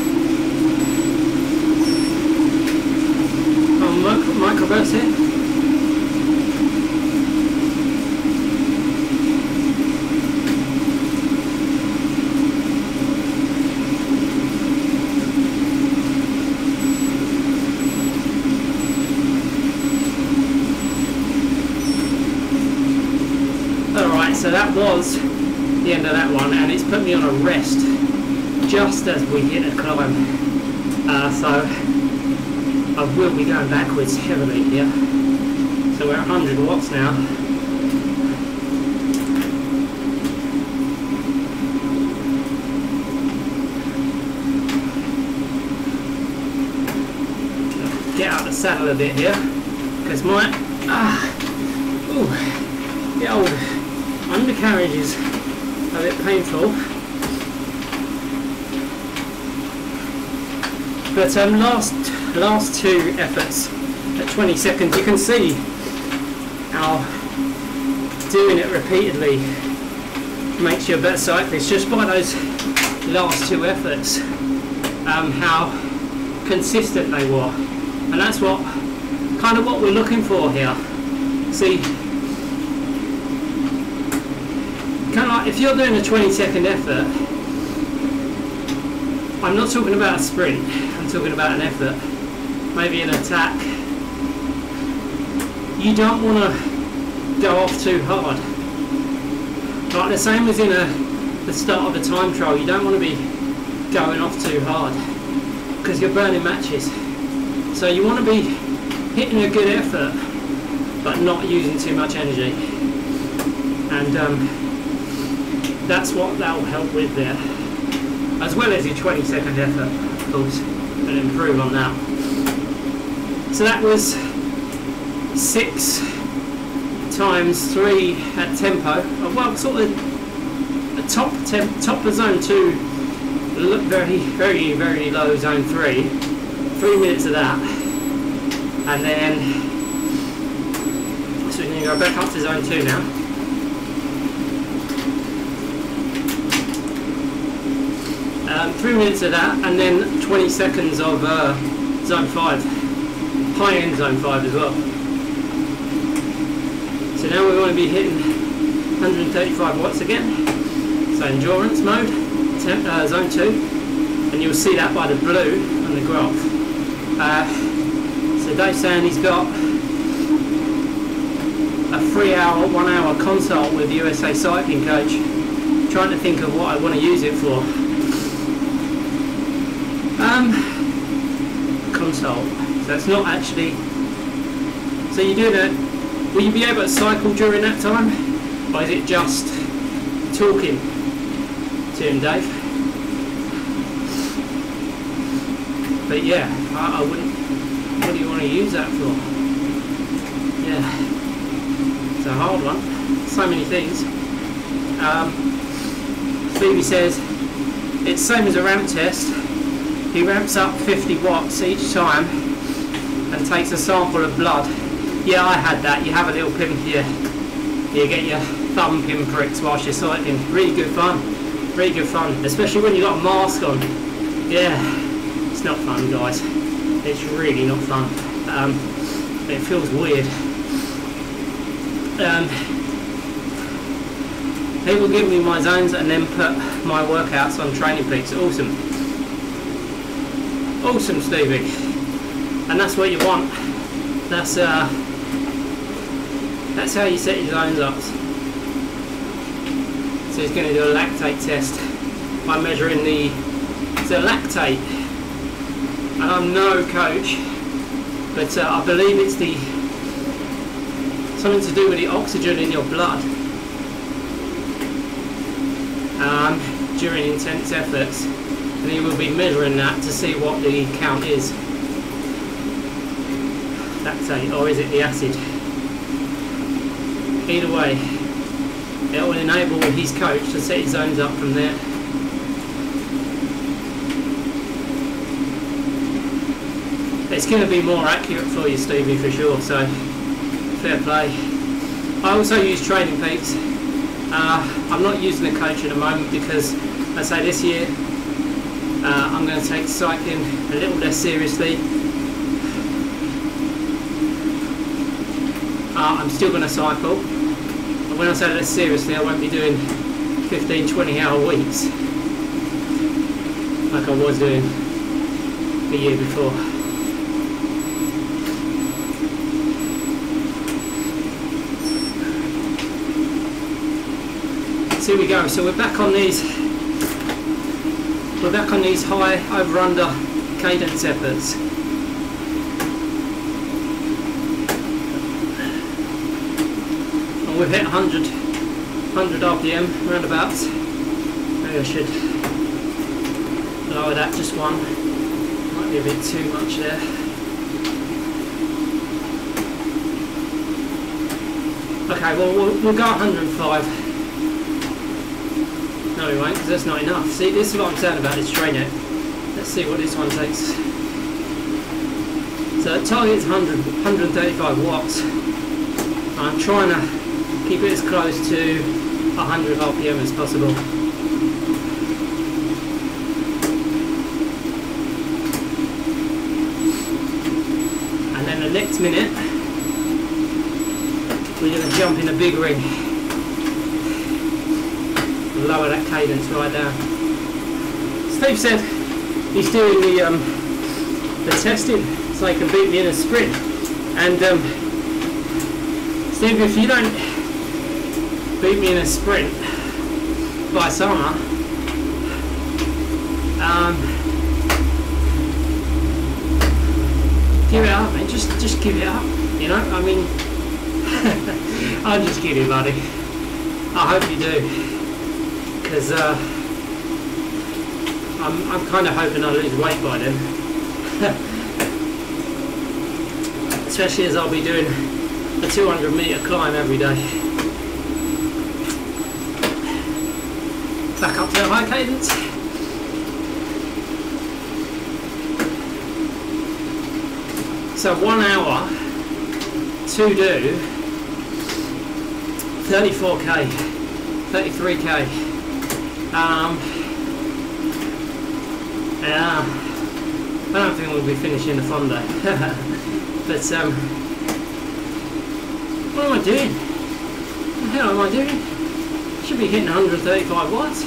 Microburst here. Alright, so that was the end of that one, and it's put me on a rest just as we hit a climb. So I will be going backwards heavily here. So we're at 100 watts now. saddle a bit here because my the old undercarriage is a bit painful. But last two efforts at 20 seconds, you can see how doing it repeatedly makes you a better cyclist just by those last two efforts, how consistent they were. And that's what we're looking for here. See, kind of like if you're doing a 20-second effort, I'm not talking about a sprint, I'm talking about an effort, maybe an attack. You don't want to go off too hard. Like the same as in the start of a time trial, you don't want to be going off too hard because you're burning matches. So you want to be hitting a good effort but not using too much energy. And that's what that will help with there. As well as your 20-second effort, of course, and improve on that. So that was 6 times 3 at tempo. Well, sort of the top of zone 2, very low zone 3. 3 minutes of that, and then so we're going to go back up to zone 2 now. Three minutes of that, and then 20 seconds of zone 5, high-end zone 5 as well. So now we want to be hitting 135 watts again. So endurance mode, zone 2, and you'll see that by the blue on the graph. So Dave's saying he's got a 3-hour, 1-hour consult with USA Cycling Coach. Trying to think of what I want to use it for. Consult. So it's not actually. So you do that. Will you be able to cycle during that time, or is it just talking to him, Dave? But yeah, I wouldn't. What do you want to use that for? Yeah, it's a hard one. So many things. Phoebe says it's same as a ramp test. He ramps up 50 watts each time and takes a sample of blood. Yeah, I had that. You have a little pin here. You get your thumb pin pricks whilst you're cycling. Really good fun. Really good fun. Especially when you've got a mask on. Yeah. It's not fun, guys. It's really not fun. It feels weird. He will give me my zones and then put my workouts on Training Peaks. Awesome. Awesome, Stevie. And that's what you want. That's how you set your zones up. So he's going to do a lactate test by measuring the lactate. And I'm no coach, but I believe it's something to do with the oxygen in your blood during intense efforts, and he will be measuring that to see what the count is. Lactate, or is it the acid? Either way, it will enable his coach to set his zones up from there. It's going to be more accurate for you, Stevie, for sure, so fair play. I also use Training Peaks. I'm not using a coach at the moment because, I say this year, I'm going to take cycling a little less seriously. I'm still going to cycle, but when I say less seriously, I won't be doing 15-20 hour weeks like I was doing the year before. So here we go. So we're back on these high over-under cadence efforts. And we've hit 100 RPM roundabouts. Maybe I should lower that just one. Might be a bit too much there. Okay, well, we'll go 105. No, we won't, because that's not enough. See, this is what I'm saying about this trainer. Let's see what this one takes. So the target's 135 watts. I'm trying to keep it as close to 100 RPM as possible. And then the next minute, we're going to jump in a big ring. Lower that cadence right down. Steve said he's doing the testing so he can beat me in a sprint. And Steve, if you don't beat me in a sprint by summer, give it up, man. Just give it up. You know, I mean, I'm just kidding, buddy. I hope you do, because I'm kind of hoping I lose weight by then. Especially as I'll be doing a 200-metre climb every day. Back up to a high cadence. So 1 hour to do 34k, 33k. Yeah, I don't think we'll be finishing the Fondo. But what am I doing? What the hell am I doing? Should be hitting 135 watts.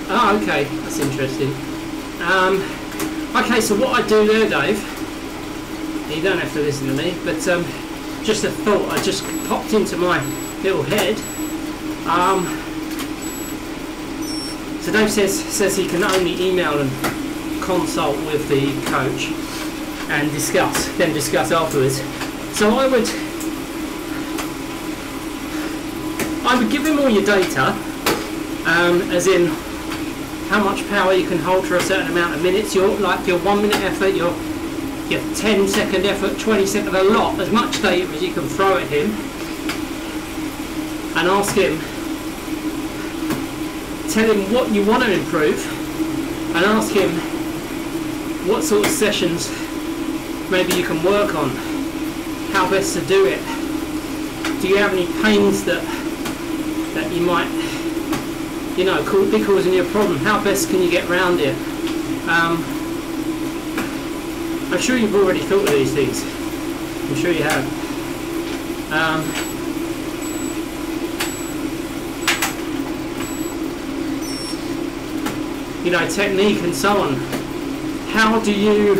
Oh, okay, that's interesting. Okay, so what I do there, Dave, you don't have to listen to me, but just a thought I just popped into my little head. So Dave says he can only email and consult with the coach and then discuss afterwards. So I would give him all your data, as in how much power you can hold for a certain amount of minutes, your 1 minute effort, your 10-second effort, 20-second, a lot, as much data as you can throw at him, and ask him, tell him what you want to improve, and ask him what sort of sessions maybe you can work on, how best to do it. Do you have any pains that you might, you know, be causing you a problem? How best can you get around it? I'm sure you've already thought of these things. I'm sure you have. You know, technique and so on. How do you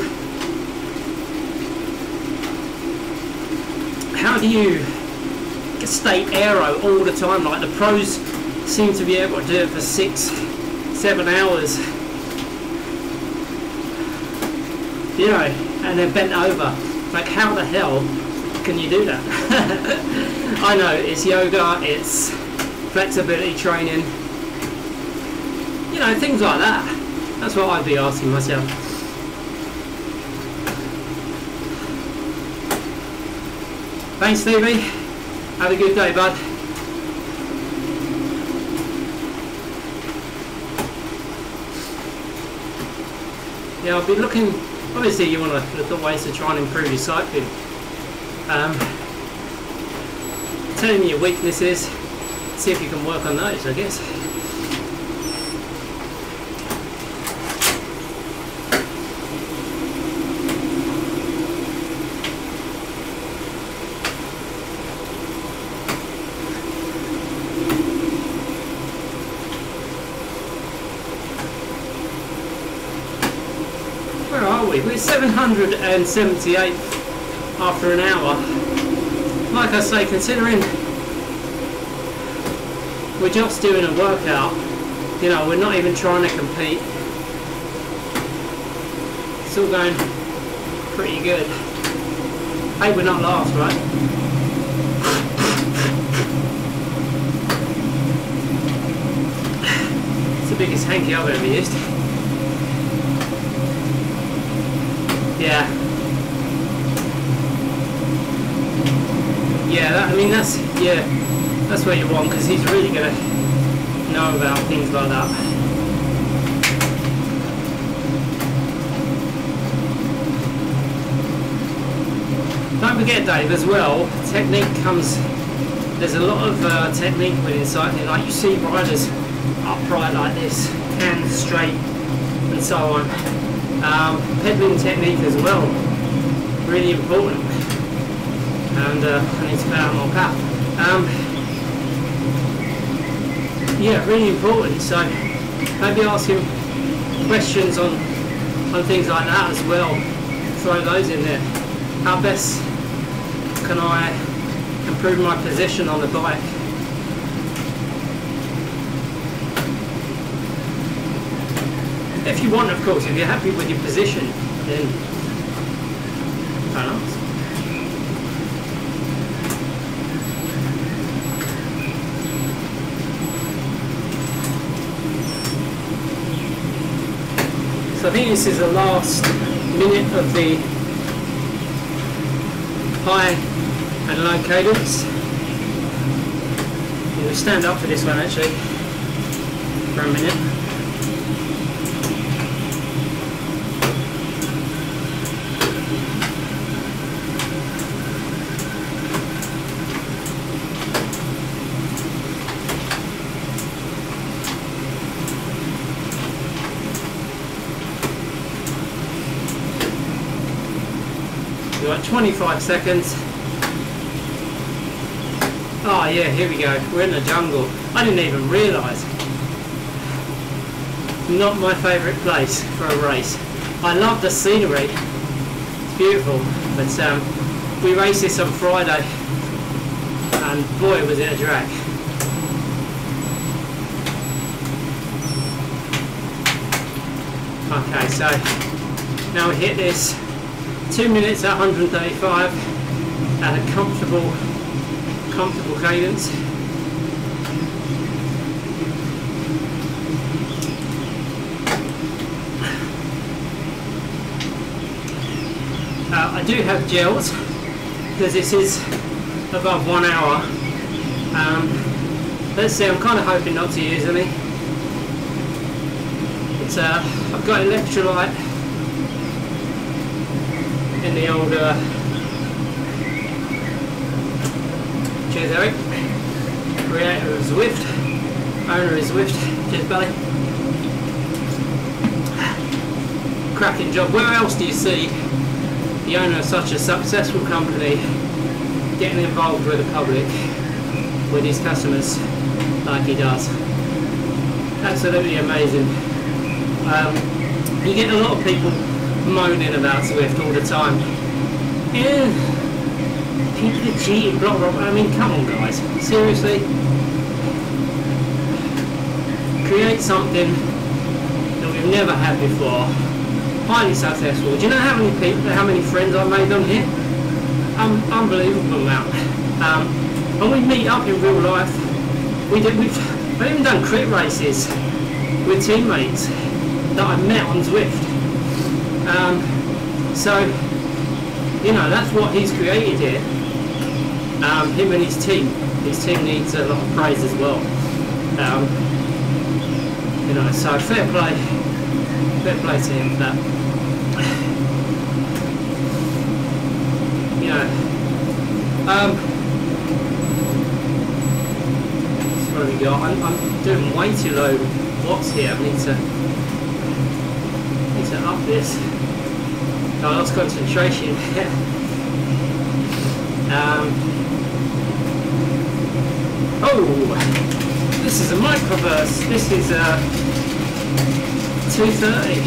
stay aero all the time? Like the pros seem to be able to do it for 6-7 hours, you know, and they're bent over. Like, how the hell can you do that? I know, it's yoga, it's flexibility training, you know, things like that. That's what I'd be asking myself. Thanks, Stevie. Have a good day, bud. Yeah, I'll be looking, obviously you want to look at ways to try and improve your cycling. Telling me your weaknesses, see if you can work on those, I guess. We're 778 after an hour. Like I say, considering we're just doing a workout, you know, we're not even trying to compete. It's all going pretty good. Hey, we're not last, right? the biggest hanky I've ever used. Yeah. Yeah, I mean that's what you want, because he's really going to know about things like that. Don't forget, Dave, as well, technique comes, there's a lot of technique within cycling, like you see riders upright like this, hands straight and so on. Pedaling technique as well, really important. And I need to put out more cap. Yeah, really important. So maybe ask him questions on things like that as well. Throw those in there. How best can I improve my position on the bike? If you want, of course, if you're happy with your position, then don't ask. So I think this is the last minute of the high and low cadence. We'll stand up for this one actually for a minute. You've got 25 seconds. Oh yeah, here we go. We're in the jungle. I didn't even realise. Not my favourite place for a race. I love the scenery. It's beautiful. But we raced this on Friday, and boy was it a drag. Okay, so now we hit this 2 minutes at 135 at a comfortable cadence. I do have gels because this is above 1 hour. Let's see, I'm kind of hoping not to use any. But I've got electrolyte in the old cheers Eric, creator of Zwift, owner of Zwift, cheers buddy. Cracking job. Where else do you see the owner of such a successful company getting involved with the public, with his customers like he does? Absolutely amazing. You get a lot of people moaning about Zwift all the time. Yeah, people are cheating, blah blah blah. I mean, come on guys, seriously? Create something that we've never had before, highly successful. Do you know how many people, how many friends I've made on here? Unbelievable amount. And we meet up in real life. We've even done crit races with teammates that I met on Zwift. So, you know, that's what he's created here. Him and his team. His team needs a lot of praise as well. You know, so fair play to him for that. You know, so what have we got? I'm doing way too low watts here. I need to up this. I lost concentration. Oh, this is a microburst. This is 230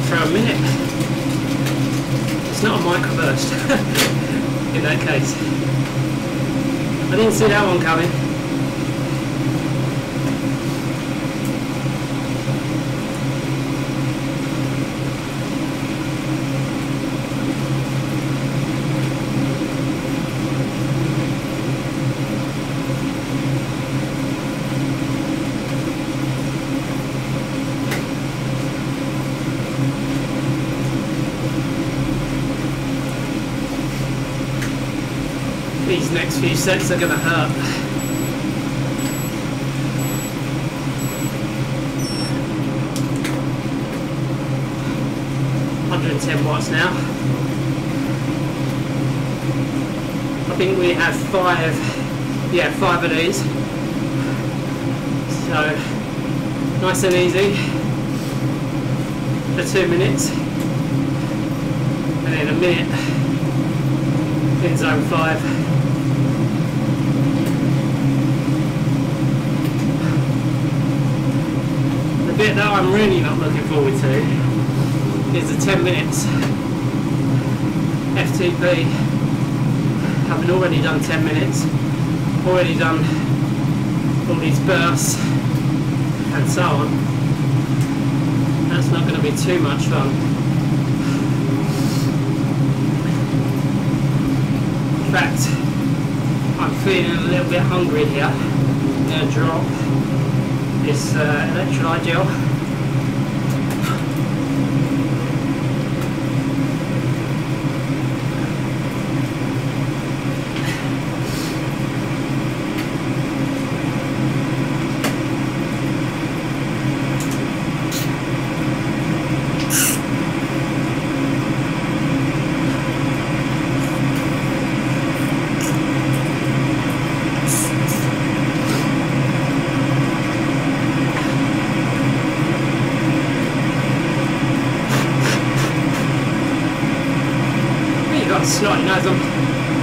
for a minute. It's not a microburst in that case. I didn't see that one coming. These next few sets are going to hurt. 110 watts now. I think we have five of these. So nice and easy for 2 minutes, and then a minute in zone 5. The bit that I'm really not looking forward to is the 10 minutes FTP. Having already done 10 minutes, already done all these bursts and so on, that's not going to be too much fun. In fact, I'm feeling a little bit hungry here. I'm going to drop this electrolyte gel. Snotty nose. I'm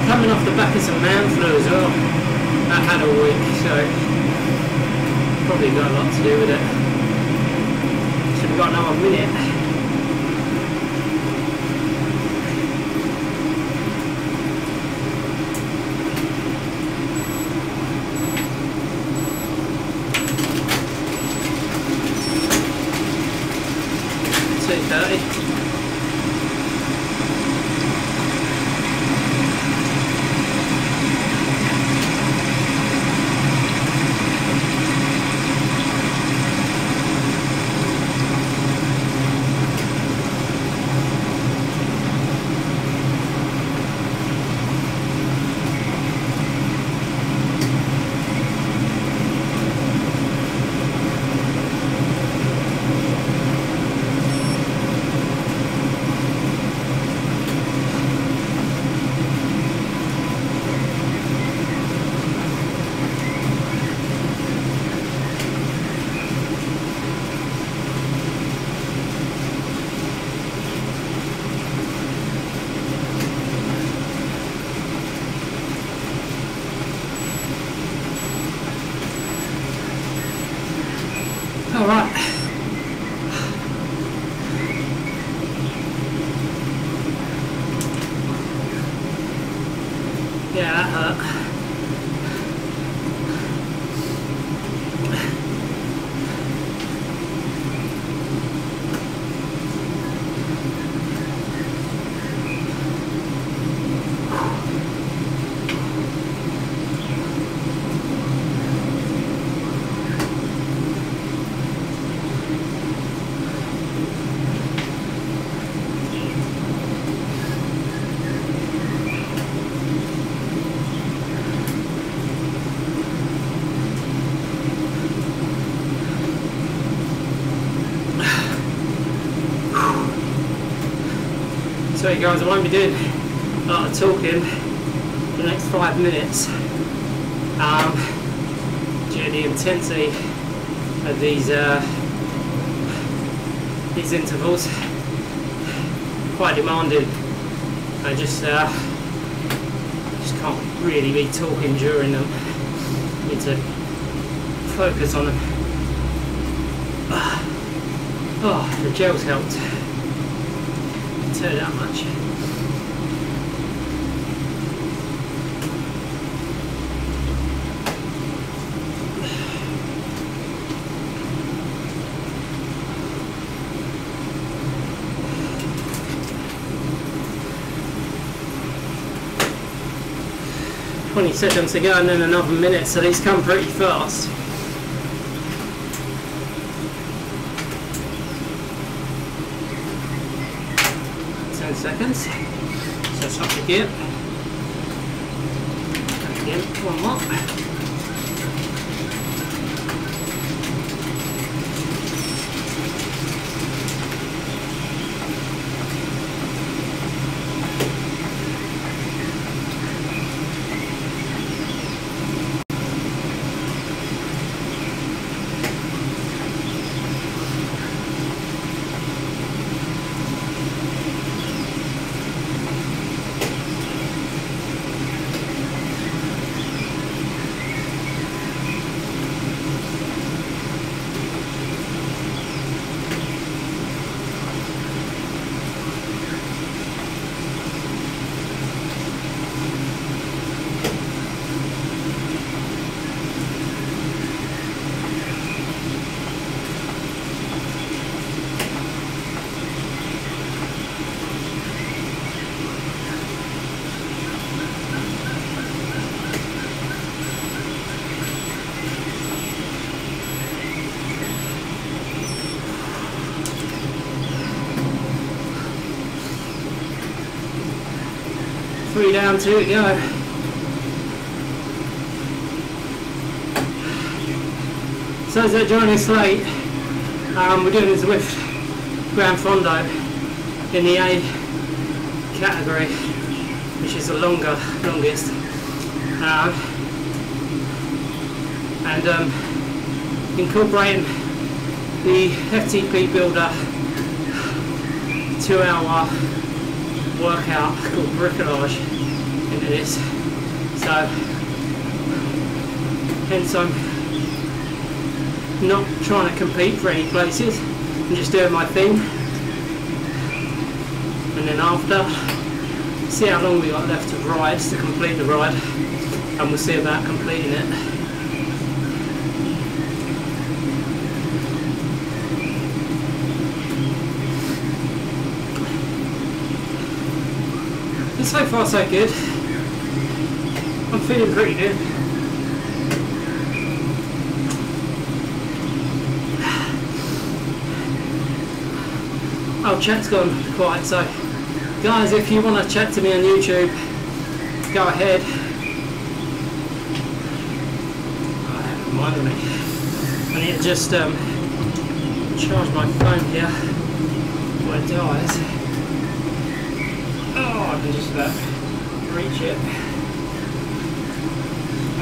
coming off the back of some man flu as well. I had all week, so probably got a lot to do with it. Should have got another minute. Alright. Yeah, that hurt. So guys, I won't be doing a lot of talking for the next 5 minutes due to the intensity of these intervals. Quite demanding. I just can't really be talking during them. Need to focus on them. Oh, the gel's helped. Tell you that much. "20 seconds to go and then another minute, so these come pretty fast." Seconds. So that's up again. Again, one more. 3 down, 2 to go. So as they're joining us late, we're doing the Zwift Gran Fondo in the A category, which is the longest. And incorporating the FTP Builder 2-hour workout called bricolage into this. So hence I'm not trying to compete for any places, I'm just doing my thing, and then after, see how long we got left of rides to complete the ride, and we'll see about completing it. And so far so good. I'm feeling pretty good. Oh, chat's gone quiet, so guys, if you want to chat to me on YouTube, go ahead. Oh, that reminded me. I need to just charge my phone here before it dies. Oh, I can just about reach it.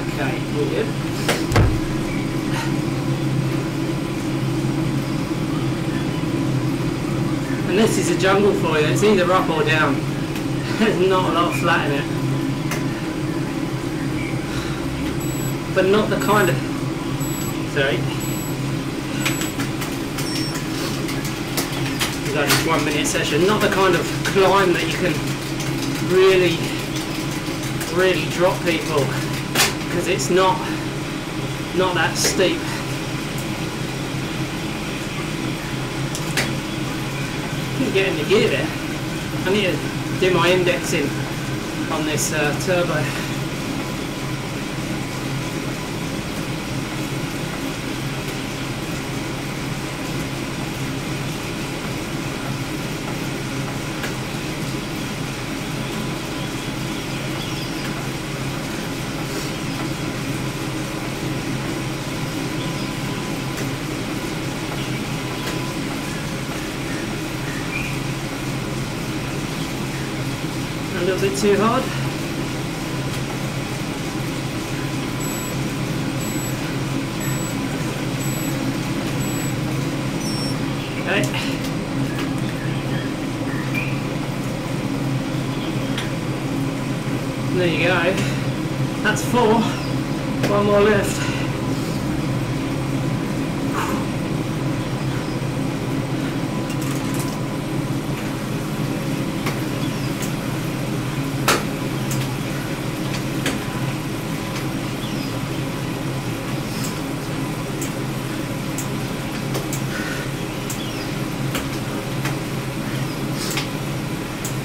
Okay, we're good. And this is a jungle for you, it's either up or down. There's not a lot of flat in it. But not the kind of... Sorry. We've got this 1 minute session. Not the kind of climb that you can really drop people. Because it's not that steep. Get in the gear there. I need to do my indexing on this turbo. A little bit too hard. Okay. There you go. That's 4. 1 more left.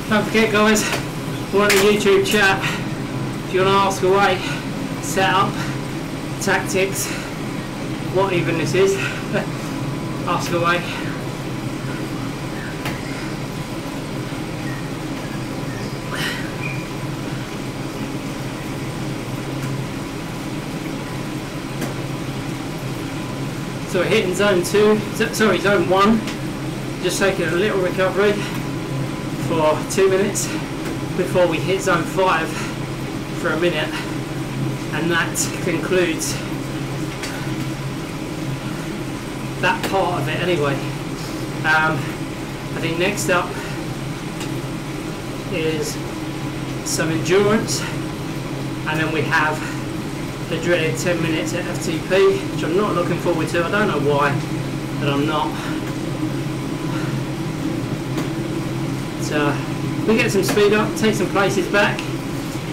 Don't forget guys, we're on the YouTube chat. If you want to ask away, setup, tactics, what even this is, ask away. So we're hitting zone 2, sorry, zone 1, just taking a little recovery for 2 minutes before we hit zone 5 for a minute, and that concludes that part of it anyway. I think next up is some endurance, and then we have the dreaded 10 minutes at FTP, which I'm not looking forward to. I don't know why, but I'm not. So we get some speed up, take some places back,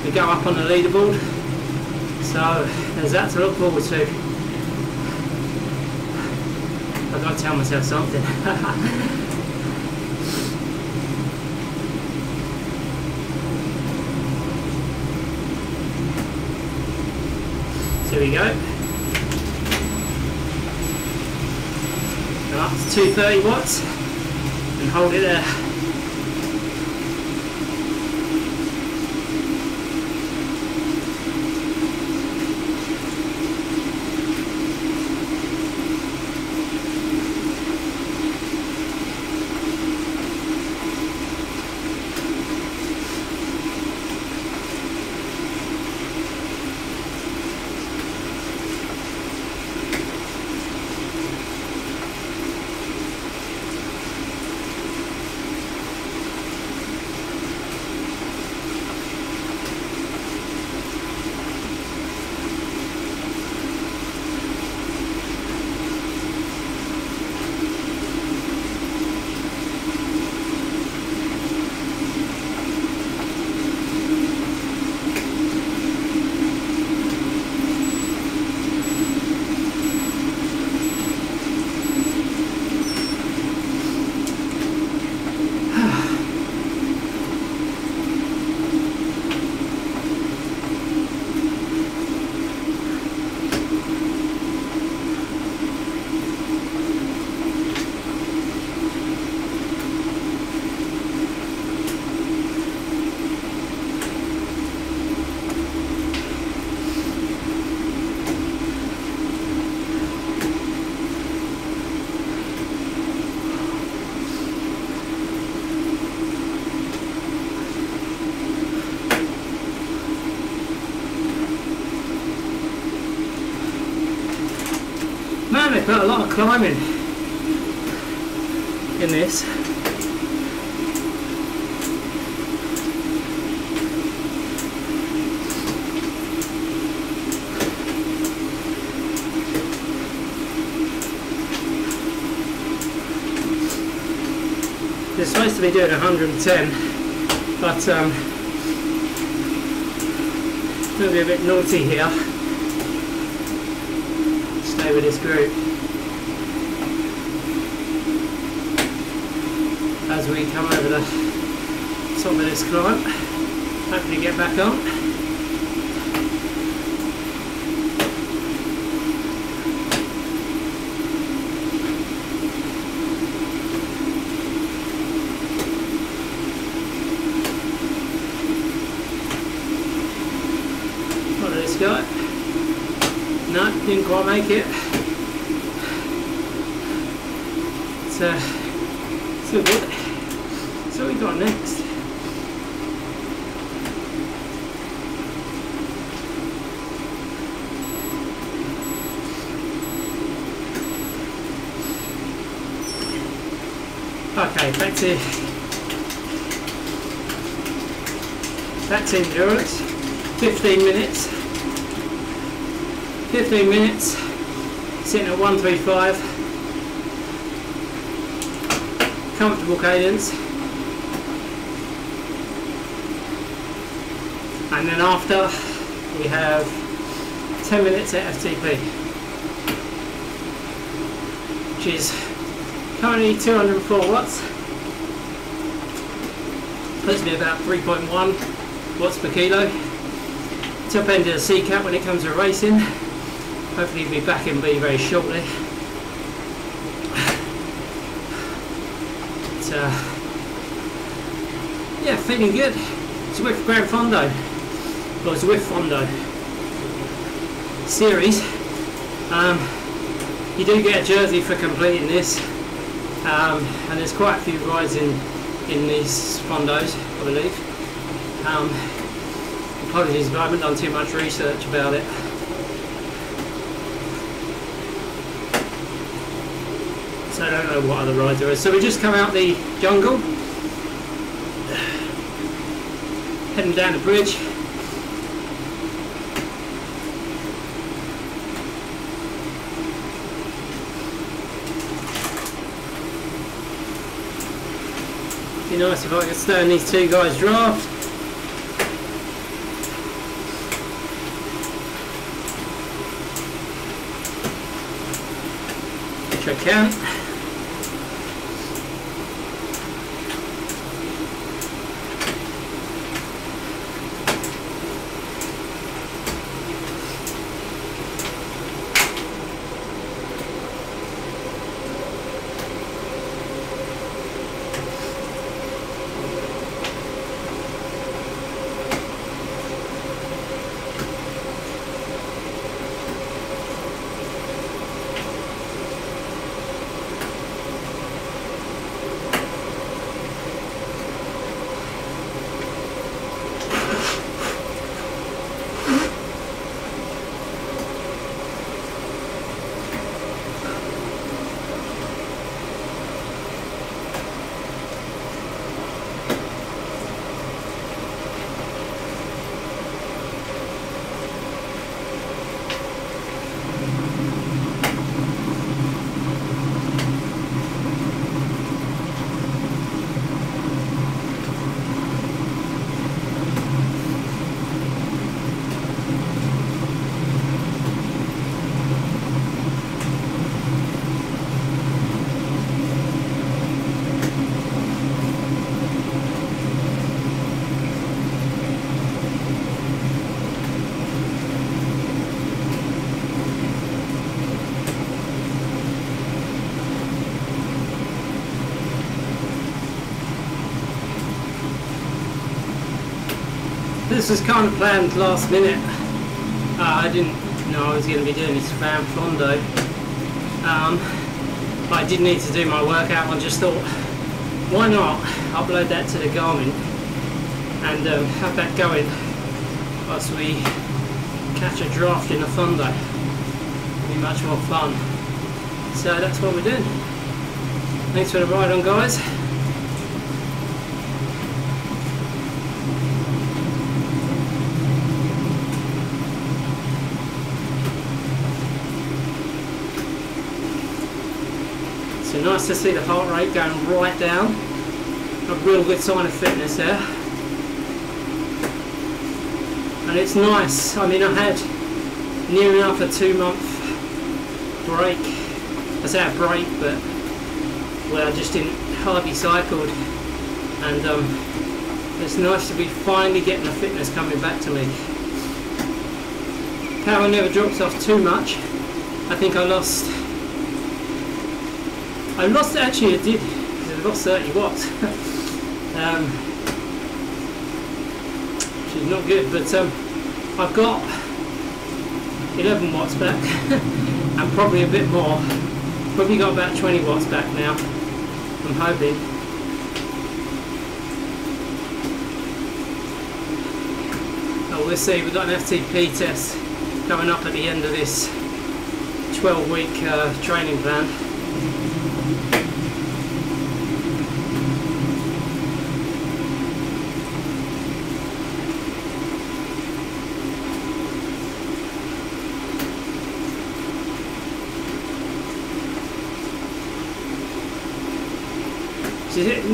we go up on the leaderboard, so there's that to look forward to. I've got to tell myself something. So here we go. Go up to 230 watts and hold it there. Man, they put a lot of climbing in this. They're supposed to be doing 110, but we'll be a bit naughty here. Stay with this group as we come over the top of this climb. Hopefully get back on. What did this guy? No, didn't quite make it. So good. So what we got next? Okay, back to endurance. 15 minutes. 15 minutes. Sitting at 135. Comfortable cadence, and then after we have 10 minutes at FTP, which is currently 204 watts, puts me about 3.1 watts per kilo. Top end of the C cap when it comes to racing. Hopefully we'll be back in B very shortly. Yeah, feeling good. Zwift Gran Fondo, or Zwift Fondo series. You do get a jersey for completing this, and there's quite a few rides in these Fondos, I believe. Apologies, but I haven't done too much research about it. So I don't know what other rides there is. So we just come out the jungle, heading down the bridge. Be nice if I could stay in these two guys' draft. Which I can. This was kind of planned last minute. I didn't know I was going to be doing this Zwift Fondo. But I did need to do my workout. I just thought, why not upload that to the Garmin and have that going whilst we catch a draft in a Fondo. It'll be much more fun. So that's what we're doing. Thanks for the ride on, guys. So nice to see the heart rate going right down. A real good sign of fitness there. And it's nice. I mean, I had near enough a 2-month break. I say a break, but where I just didn't hardly cycled. And it's nice to be finally getting the fitness coming back to me. Power never drops off too much. I think I lost actually, I did, because I lost 30 watts, which is not good, but I've got 11 watts back, and probably a bit more, probably got about 20 watts back now, I'm hoping. Oh, we'll see, we've got an FTP test coming up at the end of this 12-week training plan.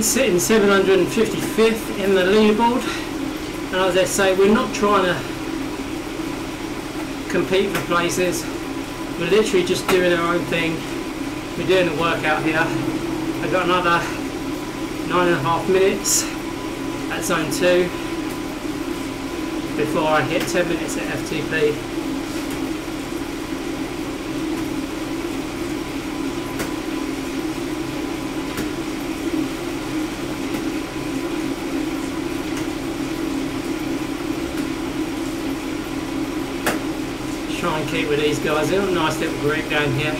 Sitting 755th in the leaderboard, and as I say, we're not trying to compete for places, we're literally just doing our own thing. We're doing the workout here. I've got another 9.5 minutes at zone 2 before I hit 10 minutes at FTP. Try and keep with these guys. They've got a nice little group going here.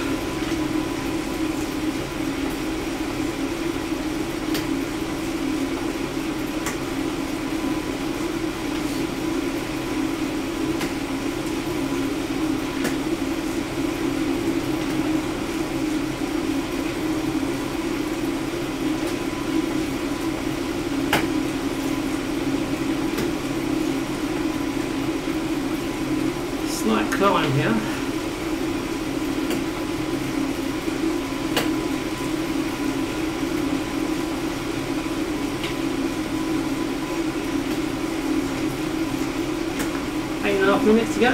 slight climb here. Eight and a half minutes to go.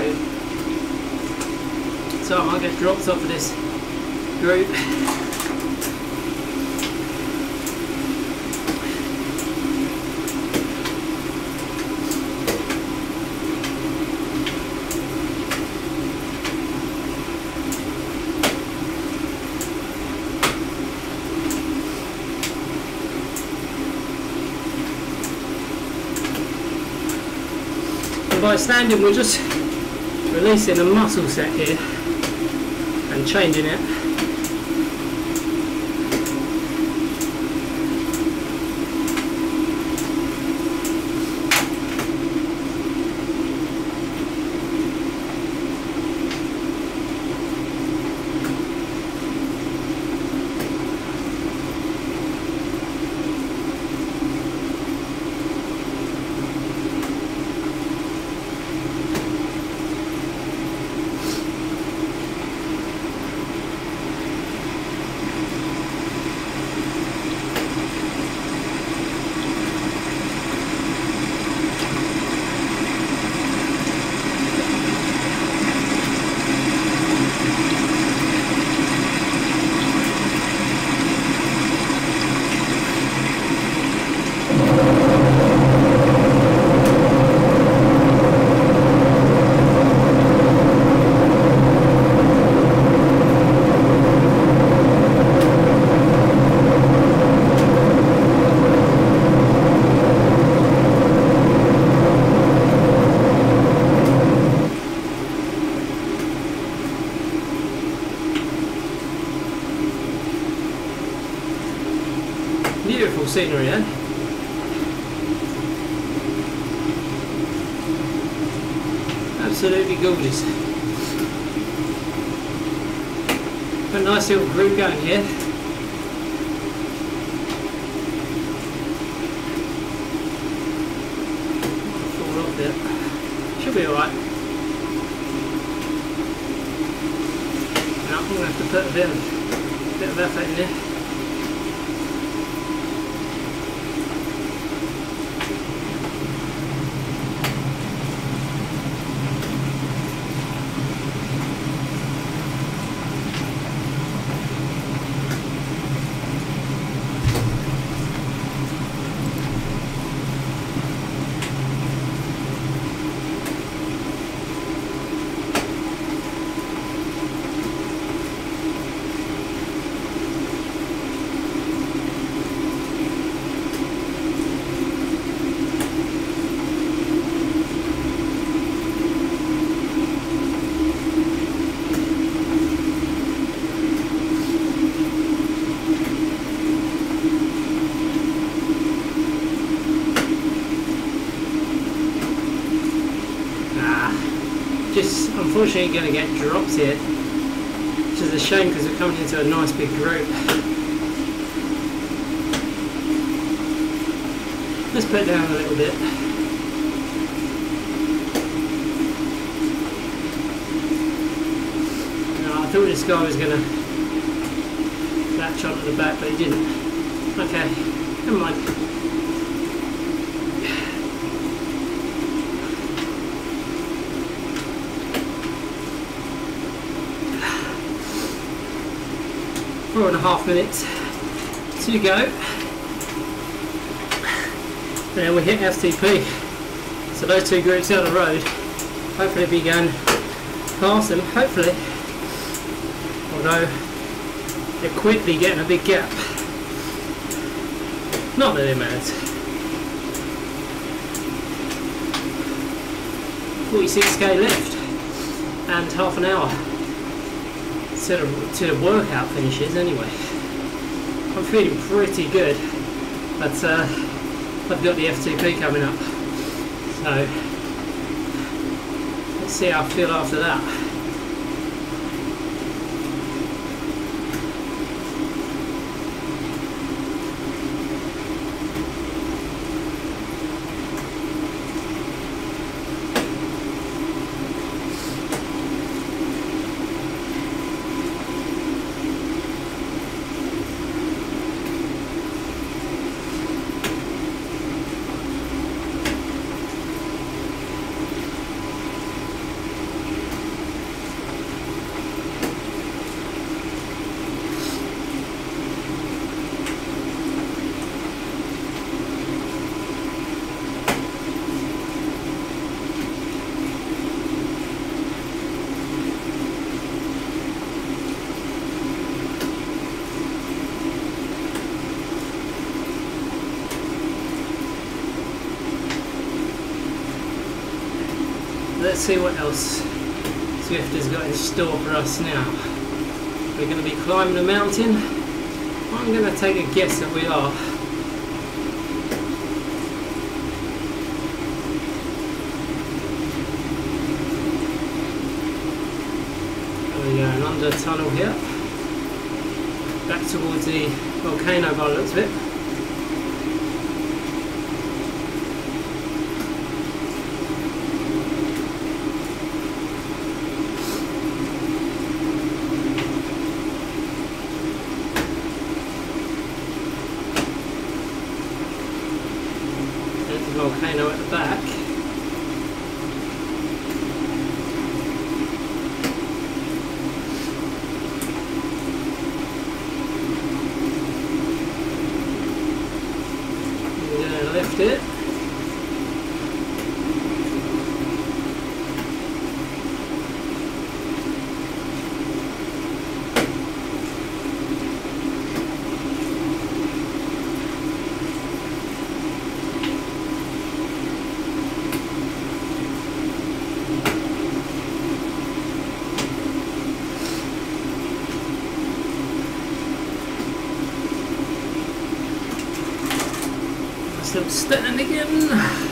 So I might get dropped off of this group. By standing, we're just releasing a muscle set here and changing it. Beautiful scenery, eh? Absolutely gorgeous. A nice little group going here. Fall off there. Should be alright. Now I'm going to have to put a bit of effort in there. Just unfortunately going to get drops here, which is a shame because we're coming into a nice big group. Let's put it down a little bit. No, I thought this guy was going to latch onto the back, but he didn't. Okay, never mind. Four and a half minutes to go, and then we hit FTP. So those two groups down the road, hopefully be going past them, hopefully, although they're quickly getting a big gap. Not that it matters. 46k left and half an hour to the workout finishes anyway. I'm feeling pretty good, but I've got the FTP coming up, so let's see how I feel after that. let's see what else Zwift has got in store for us now. We're going to be climbing a mountain. I'm going to take a guess that we are. There we go, an under tunnel here. Back towards the volcano by the looks of it. There's the volcano at the back. Left it. Still standing again.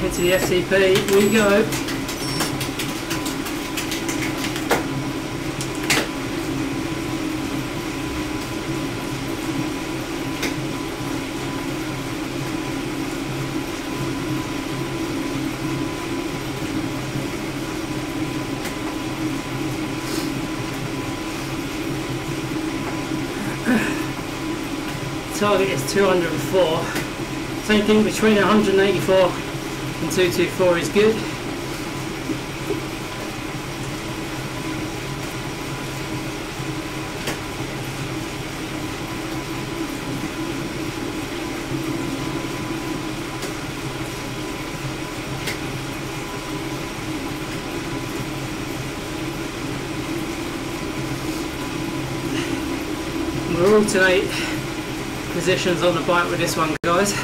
To the SCP we go. Target is 204. Same thing between 184 and 224 is good. We'll alternate positions on the bike with this one, guys.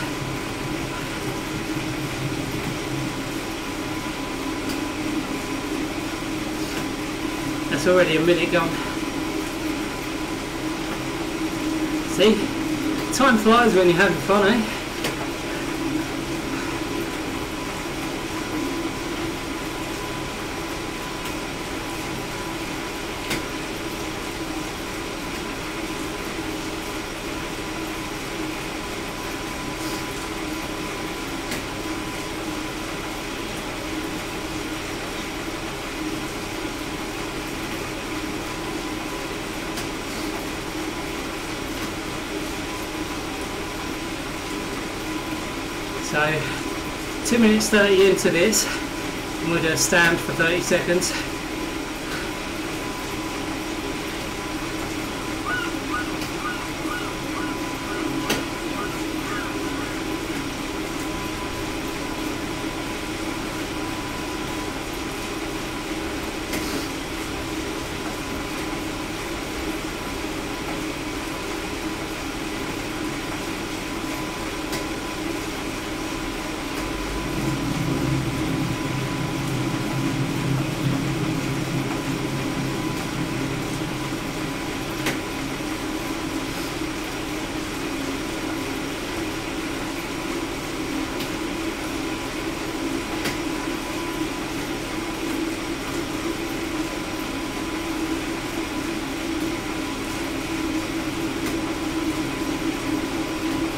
That's already a minute gone. See? Time flies when you're having fun, eh? So 2 minutes 30 into this, and we'll do a stand for 30 seconds.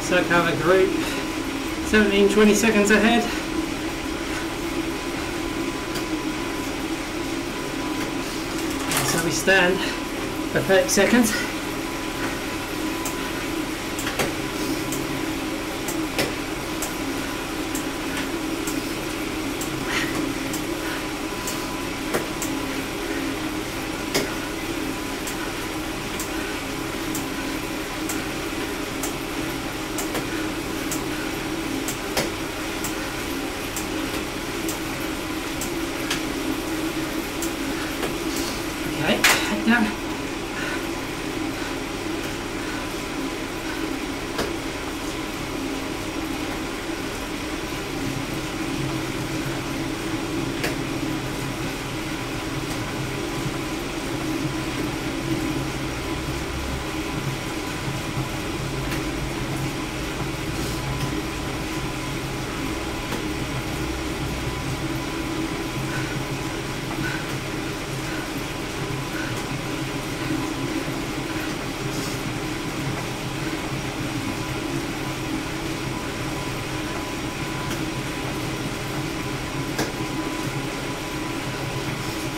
So cover group 17-20 seconds ahead. So we stand for 30 seconds. Down.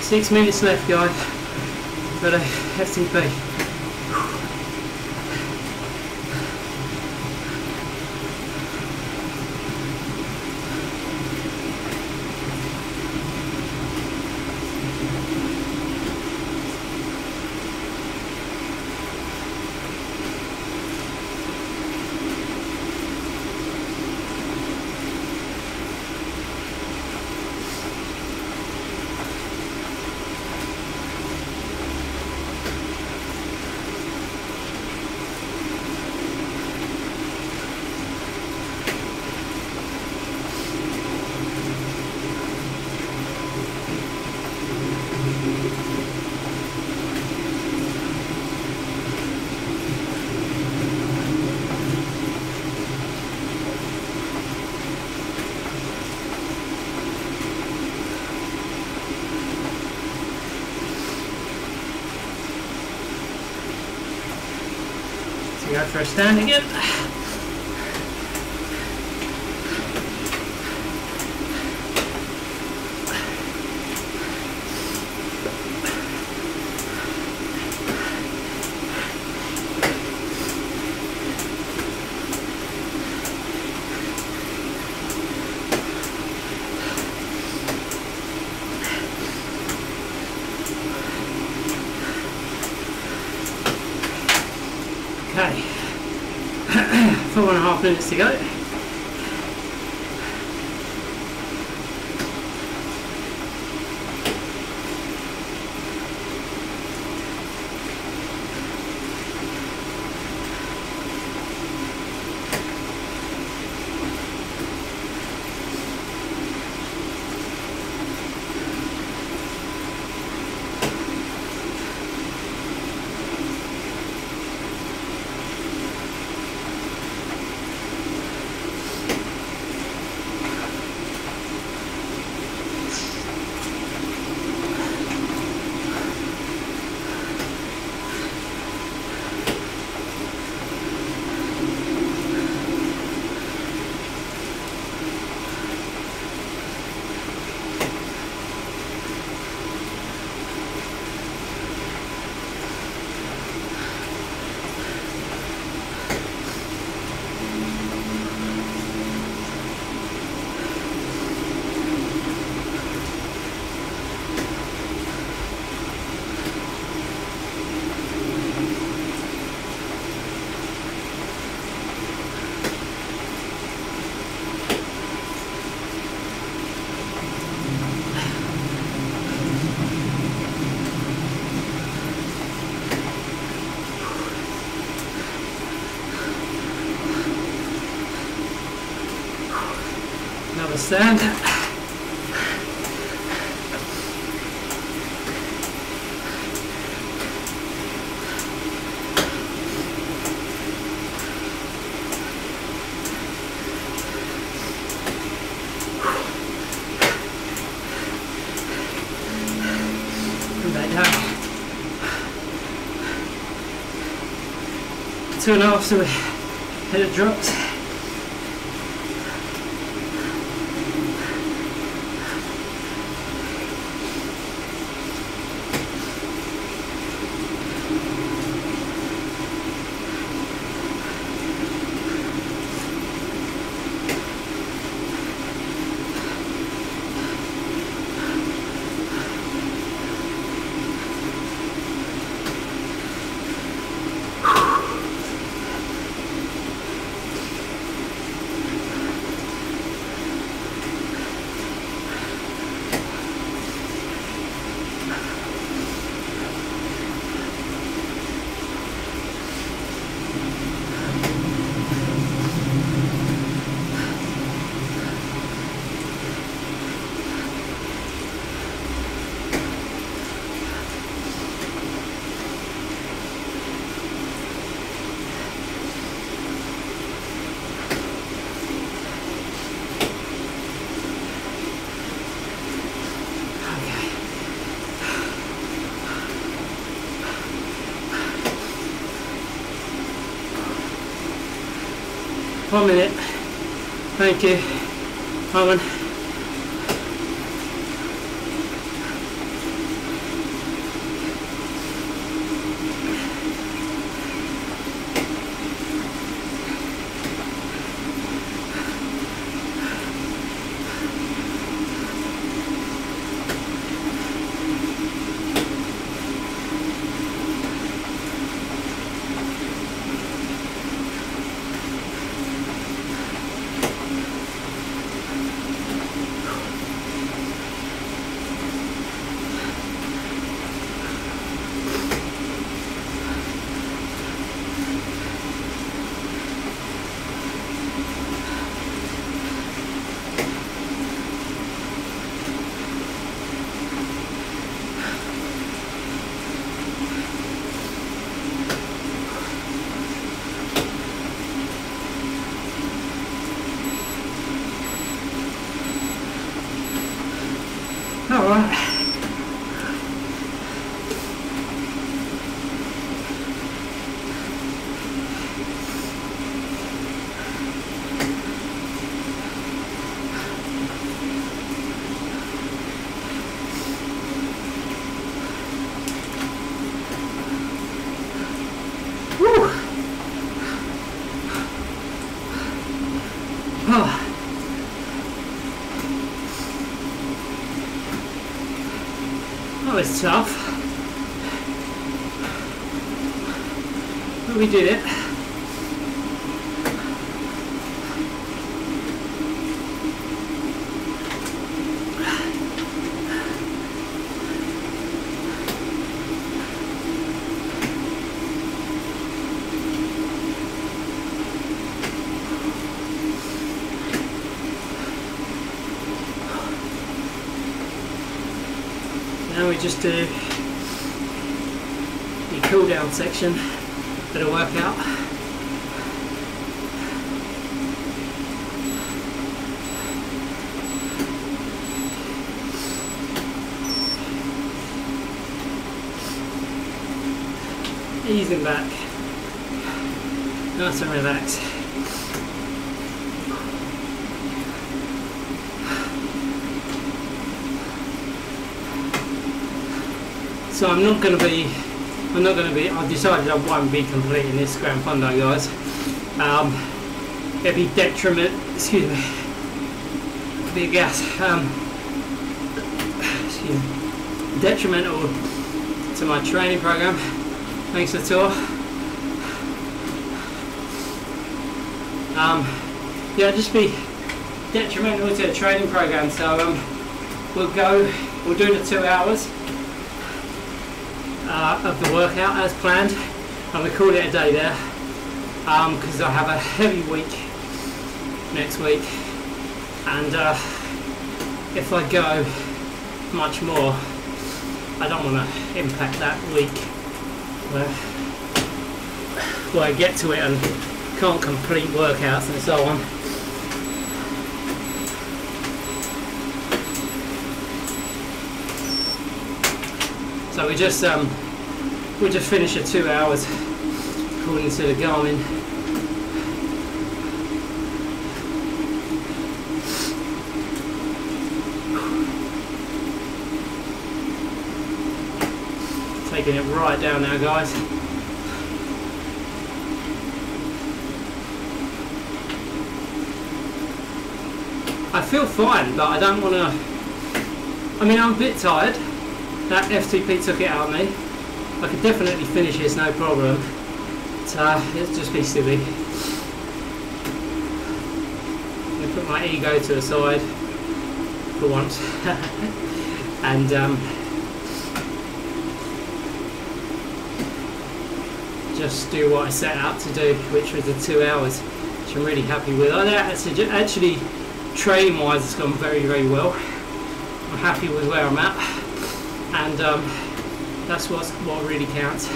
Six minutes left, guys, for the FTP. Go for a stand again. Okay, 4.5 minutes to go. Another stand. And back down. 2.5 so we hit the drops. One minute. Thank you, Owen. All right. Woo. Oh. That was tough, but we did it. Now we just do the cool down section for the workout. Easing back, nice and relaxed. So I've decided I won't be completing this Gran Fondo, guys. It'd be excuse me, be a gas, detrimental to my training program. Thanks for the tour. Yeah, just be detrimental to the training program. So we'll do the 2 hours of the workout as planned. I'm going to call it a day there because I have a heavy week next week, and if I go much more, I don't want to impact that week where I get to it and can't complete workouts and so on. So we just finished the 2 hours according to the Garmin. taking it right down now, guys. I feel fine, but I don't want to... I mean, I'm a bit tired. That FTP took it out of me. I could definitely finish this, no problem. But it'll just be silly. I'm going to put my ego to the side for once. And just do what I set out to do, which was the 2 hours, which I'm really happy with. Actually, training wise, it's gone very, very well. I'm happy with where I'm at, and that's what really counts.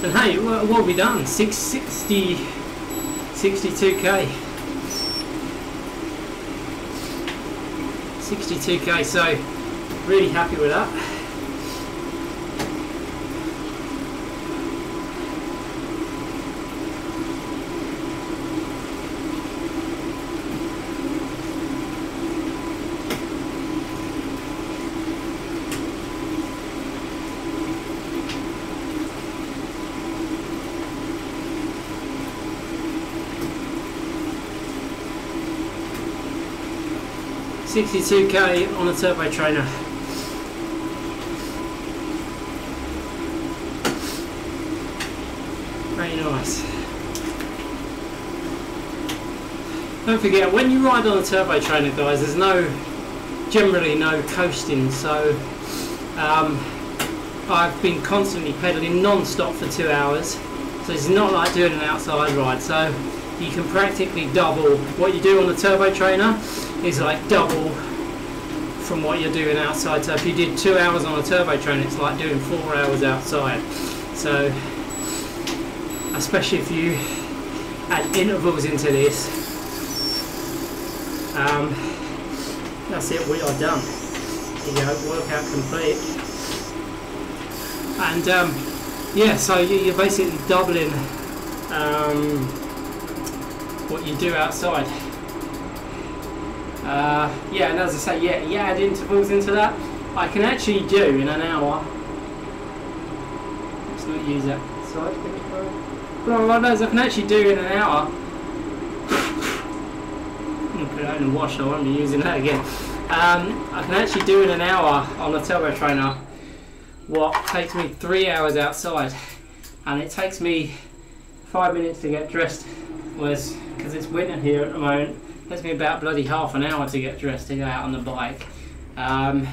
And hey, what have we done? 62k. 62k, so really happy with that. $62k on a turbo trainer. Very nice. Don't forget, when you ride on a turbo trainer, guys, there's generally no coasting, so I've been constantly pedaling non-stop for 2 hours, so it's not like doing an outside ride, so you can practically double what you do on the turbo trainer. Is like double from what you're doing outside. So if you did 2 hours on a turbo train, it's like doing 4 hours outside. So especially if you add intervals into this, that's it, we are done. There you go, workout complete. And yeah, so you're basically doubling what you do outside. Yeah, and as I say, yeah, you add intervals into that. I can actually do in an hour. Let's not use that side. Well, I can actually do in an hour. I'm put that in the wash, I won't be using that again. I can actually do in an hour on a turbo trainer what takes me 3 hours outside, and it takes me 5 minutes to get dressed. Whereas, because it's winter here at the moment, it takes me about bloody half an hour to get dressed to go out on the bike. Yeah,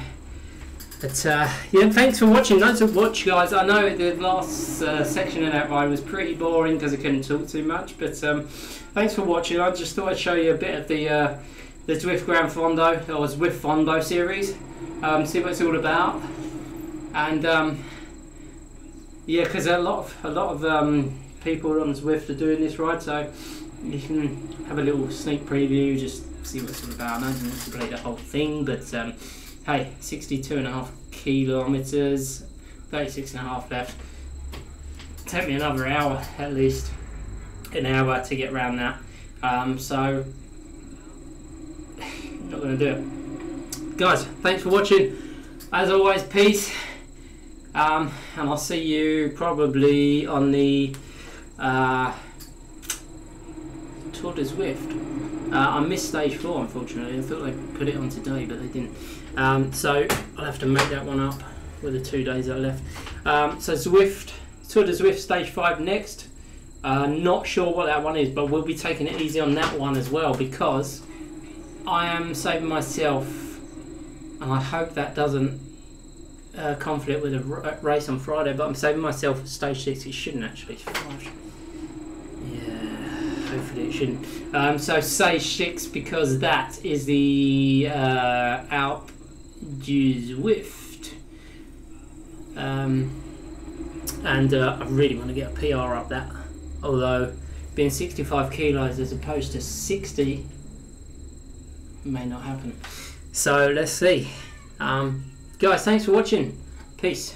thanks for watching. Loads of watch, guys. I know the last section of that ride was pretty boring because I couldn't talk too much, but thanks for watching. I just thought I'd show you a bit of the Zwift Gran Fondo or Zwift Fondo series, see what it's all about, and yeah, because a lot of people on Zwift are doing this ride, so you can have a little sneak preview, just see what it's all about. I don't need to play the whole thing, but hey, 62.5 kilometers, 36.5 left. Take me another hour, at least an hour to get around that. So not going to do it, guys. Thanks for watching. As always, peace, and I'll see you probably on the Tour de Zwift. I missed stage 4, unfortunately. I thought they put it on today, but they didn't. So I'll have to make that one up with the 2 days that are left. So Zwift, Tour de Zwift stage 5 next. Not sure what that one is, but we'll be taking it easy on that one as well, because I am saving myself, and I hope that doesn't conflict with a race on Friday, but I'm saving myself stage 6. It shouldn't actually. Yeah, hopefully it shouldn't. So stage 6, because that is the Alpe du Zwift, and I really want to get a PR up that, although being 65 kilos as opposed to 60 may not happen. So let's see. Guys, thanks for watching. Peace.